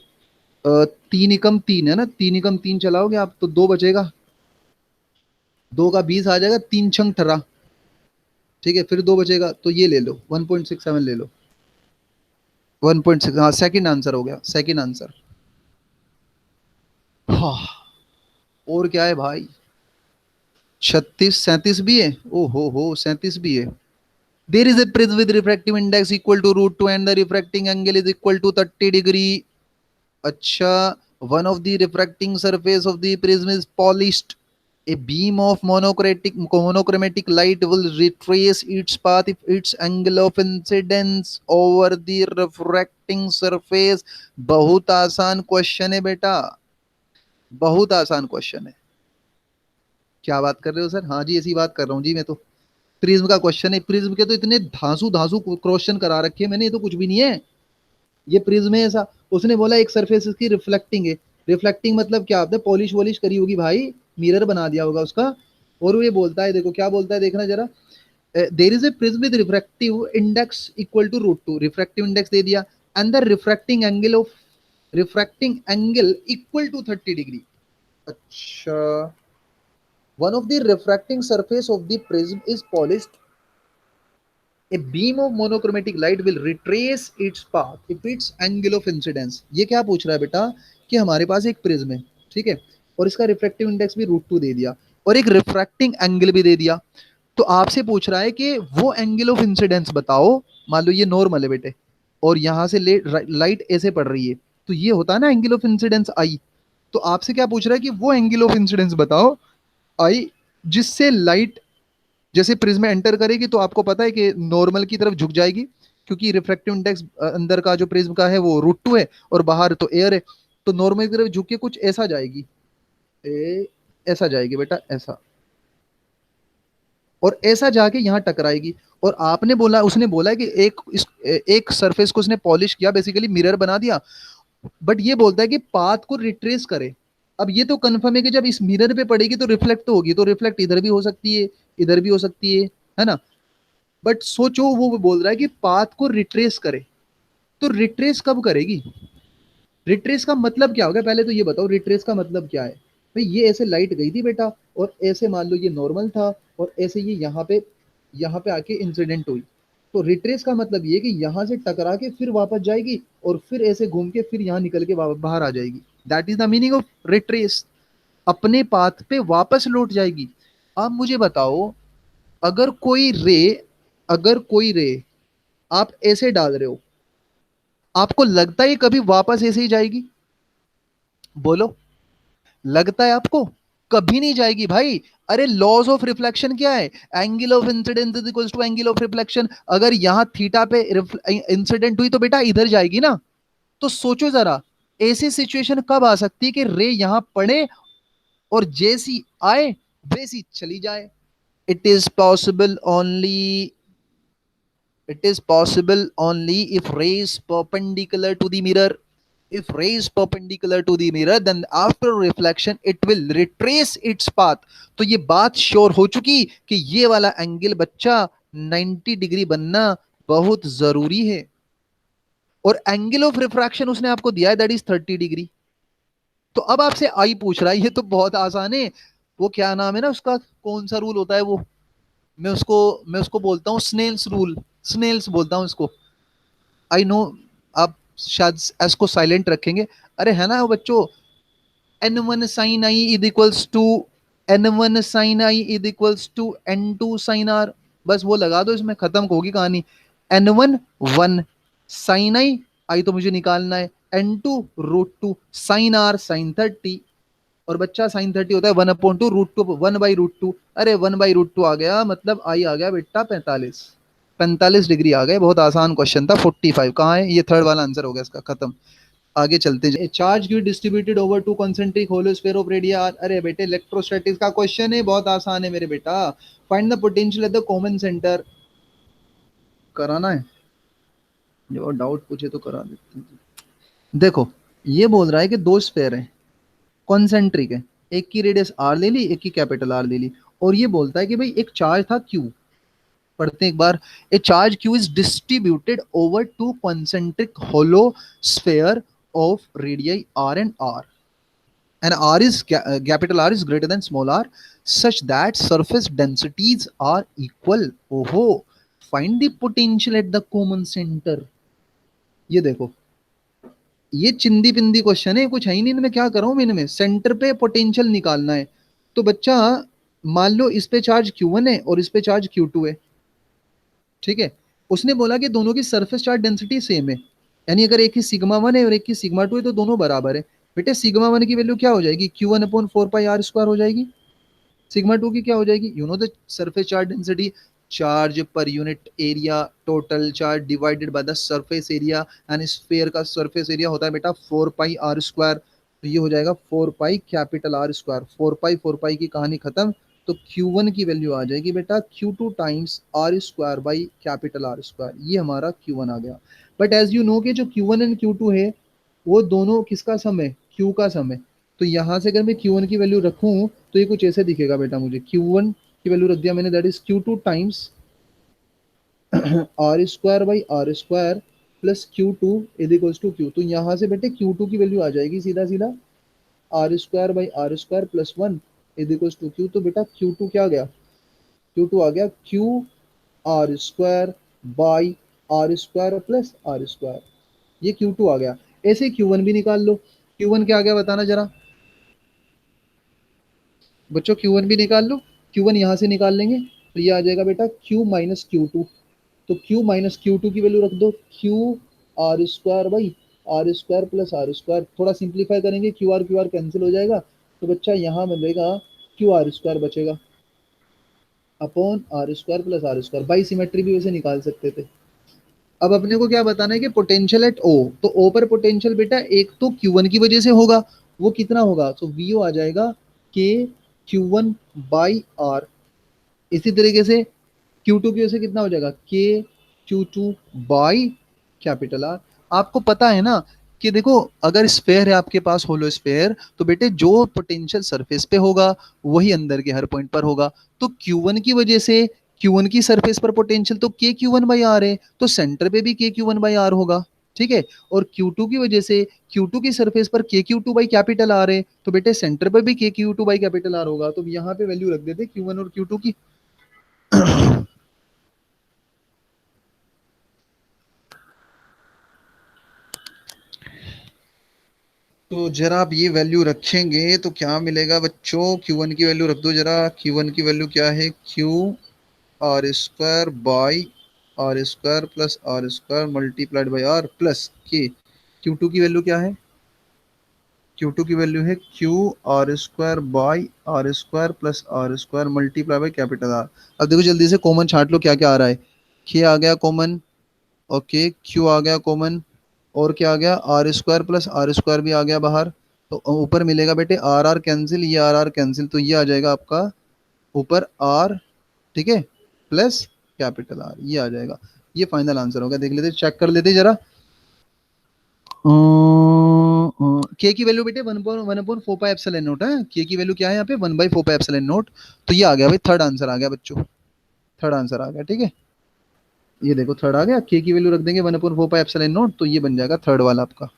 [SPEAKER 1] 3 एकम 3 है ना, 3 एकम 3 चलाओगे आप तो 2 बचेगा, 2 का 20 आ जाएगा, 3 छंग 18। ठीक है, फिर 2 बचेगा, तो ये ले लो 1.67 ले लो, 1.6, हाँ सेकंड आंसर हो गया, सेकंड आंसर। हाँ, और क्या है भाई, 36 37 भी है, ओ हो 37 भी है। There is a prism with refractive index equal to √2 and the refracting angle is equal to 30 degree. अच्छा, one of the refracting surface of the prism is polished. A beam of monochromatic light will retrace its path if its angle of incidence over the refracting surface। बहुत आसान question है बेटा, बहुत आसान question है। क्या बात कर रहे हो सर? हाँ जी, ऐसी बात कर रहा हूँ जी मैं तो। प्रिज्म का क्वेश्चन है, प्रिज्म के तो इतने धांसू धांसू क्वेश्चन करा रखे हैं मैंने, ये तो कुछ भी नहीं है। ये प्रिज्म है ऐसा, उसने बोला एक सरफेस इसकी रिफ्लेक्टिंग है। रिफ्लेक्टिंग मतलब क्या, आपने पॉलिश वॉलिश करी होगी भाई, मिरर बना दिया होगा उसका। और वो ये बोलता है, देखो क्या बोलता है, देखना जरा, there is a prism with refractive index equal to √2, refractive index दे दिया, and the refracting angle equal to 30 degree. अच्छा, one of the refracting surface of the prism is polished, a beam of monochromatic light will retrace its path if its angle of incidence। ये क्या पूछ रहा है बेटा, कि हमारे पास एक प्रिज्म है, ठीक है, और इसका रिफ्रैक्टिव इंडेक्स भी √2 दे दिया, और एक रिफ्रैक्टिंग एंगल भी दे दिया। तो आपसे पूछ रहा है कि वो एंगल ऑफ इंसिडेंस बताओ। मान लो ये नॉर्मल है बेटे, और यहां से लाइट ऐसे पड़ रही है, तो ये होता है ना एंगल ऑफ इंसिडेंस आई। तो आपसे क्या पूछ रहा है कि वो एंगल ऑफ इंसिडेंस बताओ आई, जिससे लाइट जैसे प्रिज्म एंटर करेगी तो आपको पता है कि नॉर्मल की तरफ झुक जाएगी, क्योंकि रिफ्रैक्टिव इंडेक्स अंदर का जो प्रिज्म का है वो √2 है, और बाहर तो एयर है। तो नॉर्मल की तरफ झुक के कुछ ऐसा जाएगी, ऐसा जाएगी बेटा, ऐसा, और ऐसा जाके यहाँ टकराएगी। और आपने बोला, उसने बोला कि एक सरफेस को उसने पॉलिश किया, बेसिकली मिरर बना दिया, बट ये बोलता है कि पाथ को रिट्रेस करे। अब ये तो कंफर्म है कि जब इस मिरर पे पड़ेगी तो रिफ्लेक्ट तो होगी, तो रिफ्लेक्ट इधर भी हो सकती है, इधर भी हो सकती है ना। बट सोचो, वो बोल रहा है कि पाथ को रिट्रेस करे, तो रिट्रेस कब करेगी? रिट्रेस का मतलब क्या होगा, पहले तो ये बताओ रिट्रेस का मतलब क्या है। भाई ये ऐसे लाइट गई थी बेटा, और ऐसे मान लो ये नॉर्मल था, और ऐसे ये यहाँ पे आके इंसिडेंट हुई। तो रिट्रेस का मतलब ये कि यहाँ से टकरा के फिर वापस जाएगी, और फिर ऐसे घूम के फिर यहाँ निकल के बाहर आ जाएगी। That is the meaning of retrace, अपने पाथ पे वापस लौट जाएगी। अब मुझे बताओ, अगर कोई रे अगर कोई रे आप ऐसे डाल रहे हो, आपको लगता है कभी वापस ऐसे ही जाएगी? बोलो, लगता है आपको? कभी नहीं जाएगी भाई। अरे लॉज ऑफ रिफ्लेक्शन क्या है, angle of incidence is equal to angle of reflection. अगर यहां थीटा पे इंसिडेंट हुई तो बेटा इधर जाएगी ना। तो सोचो जरा, ऐसी सिचुएशन कब आ सकती है कि रे यहां पड़े और जैसी आए वैसी चली जाए? It is possible only It is possible only if ray is perpendicular to the mirror. If ray is perpendicular to the mirror, then after reflection it will retrace its path। तो ये बात श्योर हो चुकी कि ये वाला angle बच्चा 90 degree बनना बहुत जरूरी है। और एंगल ऑफ रिफ्रैक्शन उसने आपको दिया है, दैट इज 30 डिग्री। तो अब आपसे आई पूछ रहा है, ये तो बहुत आसान है। वो क्या नाम है ना उसका, कौन सा रूल होता है वो, मैं उसको बोलता हूँ स्नेल्स रूल, स्नेल्स बोलता हूँ इसको। आई नो, आप शायद एस को साइलेंट रखेंगे। अरे है ना वो बच्चों, n1 sin i is equals to n2 sin r, बस वो लगा दो, इसमें खत्म होगी कहानी। n1 1 sin i आई तो मुझे निकालना है n2 √2 sin r sin 30। और बच्चा sin 30 होता है 1/2 1/√2। अरे 1/√2 आ गया, मतलब आई आ गया बेटा 45। 45 डिग्री आ गए। बहुत आसान क्वेश्चन था। 45 कहाँ है? ये थर्ड वाला आंसर हो गया इसका, खत्म। आगे चलते हैं। Charge Q distributed over two concentric hollow sphere of radii. अरे बेटे इलेक्ट्रोस्टैटिक्स का क्वेश्चन है, बहुत आसान है मेरे बेटा। Find the potential at the common centre. कराना है? जो डाउट पूछे तो करा देते हैं। देखो, ये बोल रहा है कि दो स्फेयर हैं, कॉन्सेंट्रिक है, एक की रेडियस आर ले ली, एक की कैपिटल आर ले ली, और ये बोलता है कि भाई एक चार्ज था क्यू। पढ़ते हैं एक बार। A charge Q is distributed over two concentric hollow sphere of radii R and R, and r is capital R is greater than small r, such that surface densities are equal. ओहो, find the potential at the common center। ये देखो, ये चिंदी पिंदी question है, कुछ है ही नहीं इनमें। क्या करूं मैं इनमें? सेंटर पे पोटेंशियल निकालना है। तो बच्चा, मान लो इस पे चार्ज Q1 है और इस पे चार्ज Q2 है, ठीक है। उसने बोला कि दोनों की सरफेस चार्ज डेंसिटी सेम है, यानी अगर एक की सिग्मा 1 है और एक की सिग्मा 2 है तो दोनों बराबर है। बेटे सिग्मा 1 की वैल्यू क्या हो जाएगी? Q1/4πr² हो जाएगी। सिग्मा 2 की क्या हो जाएगी? You know the surface charge density, charge per unit area, total charge divided by the surface area. And sphere का सरफेस एरिया होता है बेटा 4πr²। तो ये हो जाएगा 4π R²। 4π की कहानी खत्म। तो Q1 की वैल्यू आ जाएगी बेटा Q2 times R² by R²। ये हमारा Q1 आ गया। बट एज यू नो कि जो Q1 एंड Q2 है वो दोनों किसका सम है? Q का सम है। तो यहां से अगर मैं Q1 की वैल्यू रखूं तो ये कुछ ऐसे दिखेगा बेटा। मुझे Q1 की वैल्यू रख दिया मैंने, that is Q2 times R² by R² plus Q2 तो यहाँ से बेटे Q2 की वैल्यू आ जाएगी सीधा सीधा R²बाई R² प्लस 1 Q। तो बेटा Q2 क्या आ गया? Q2 आ गया Q r² by R² plus R²। ये Q2 आ गया। ऐसे Q1 भी निकाल लो। Q1 क्या आ गया बताना जरा बच्चों, Q1 भी निकाल लो। Q1 यहाँ से निकाल लेंगे तो ये आ जाएगा बेटा Q-Q2। तो Q-Q2 की वैल्यू रख दो Q r² by R² plus R²। थोड़ा सिंप्लीफाई करेंगे, Q r कैंसिल हो जाएगा। तो बच्चा यहाँ मिलेगा Q r² बचेगा अपॉन R²प्लस R²। बाई सिमेट्री भी वैसे निकाल सकते थे। अब अपने को क्या बताना है कि पोटेंशियल एट O। तो O पर पोटेंशियल बेटा एक तो Q1 की वजह से होगा, वो कितना होगा? तो VO आ जाएगा K Q1/R। इसी तरीके से Q2 की वजह से कितना हो जाएगा? K Q2/R। आपको पता है ना कि देखो, अगर स्फेयर है आपके पास, होलो स्फेयर, तो बेटे जो पोटेंशियल सरफेस पे होगा वही अंदर के हर पॉइंट पर होगा। तो Q1 की वजह से Q1 की सरफेस पर पोटेंशियल तो K Q1/R है, तो सेंटर पे भी K Q1/R होगा, ठीक है। और Q2 की वजह से Q2 की सरफेस पर K Q2/R है, तो बेटे सेंटर पर भी K Q2/R होगा। तो यहाँ पे वैल्यू रख देते Q1 और Q2 की। तो जरा आप ये वैल्यू रखेंगे तो क्या मिलेगा बच्चों? Q1 की वैल्यू रख दो जरा। Q1 की वैल्यू क्या है? Q r² by R² plus R² multiplied by R plus K। Q2 की वैल्यू क्या है? Q2 की वैल्यू है Q r² by R² plus R² multiply by capital R। अब देखो जल्दी से कॉमन छांट लो, क्या क्या आ रहा है। K आ गया कॉमन, ओके, Q आ गया कॉमन, और क्या आ गया? R² प्लस R² भी आ गया बाहर। तो ऊपर मिलेगा बेटे आर आर कैंसिल, ये आर आर कैंसिल, तो ये आ जाएगा आपका ऊपर R, ठीक है, प्लस कैपिटल R, ये आ जाएगा। ये फाइनल आंसर होगा। देख लेते, चेक कर लेते जरा। के की वैल्यू बेटे 1/4π है। के की वैल्यू क्या है यहाँ पे? 1/4π। तो ये आ गया भाई, थर्ड आंसर आ गया बच्चों, थर्ड आंसर आ गया, ठीक है। ये देखो थर्ड आ गया। के की वैल्यू रख देंगे 1/4π, तो ये बन जाएगा थर्ड वाला आपका।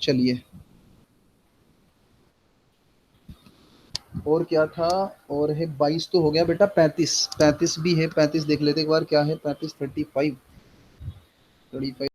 [SPEAKER 1] चलिए, और क्या था? और है 22 तो हो गया बेटा। 35 भी है, 35 देख लेते एक बार क्या है। 35 35 35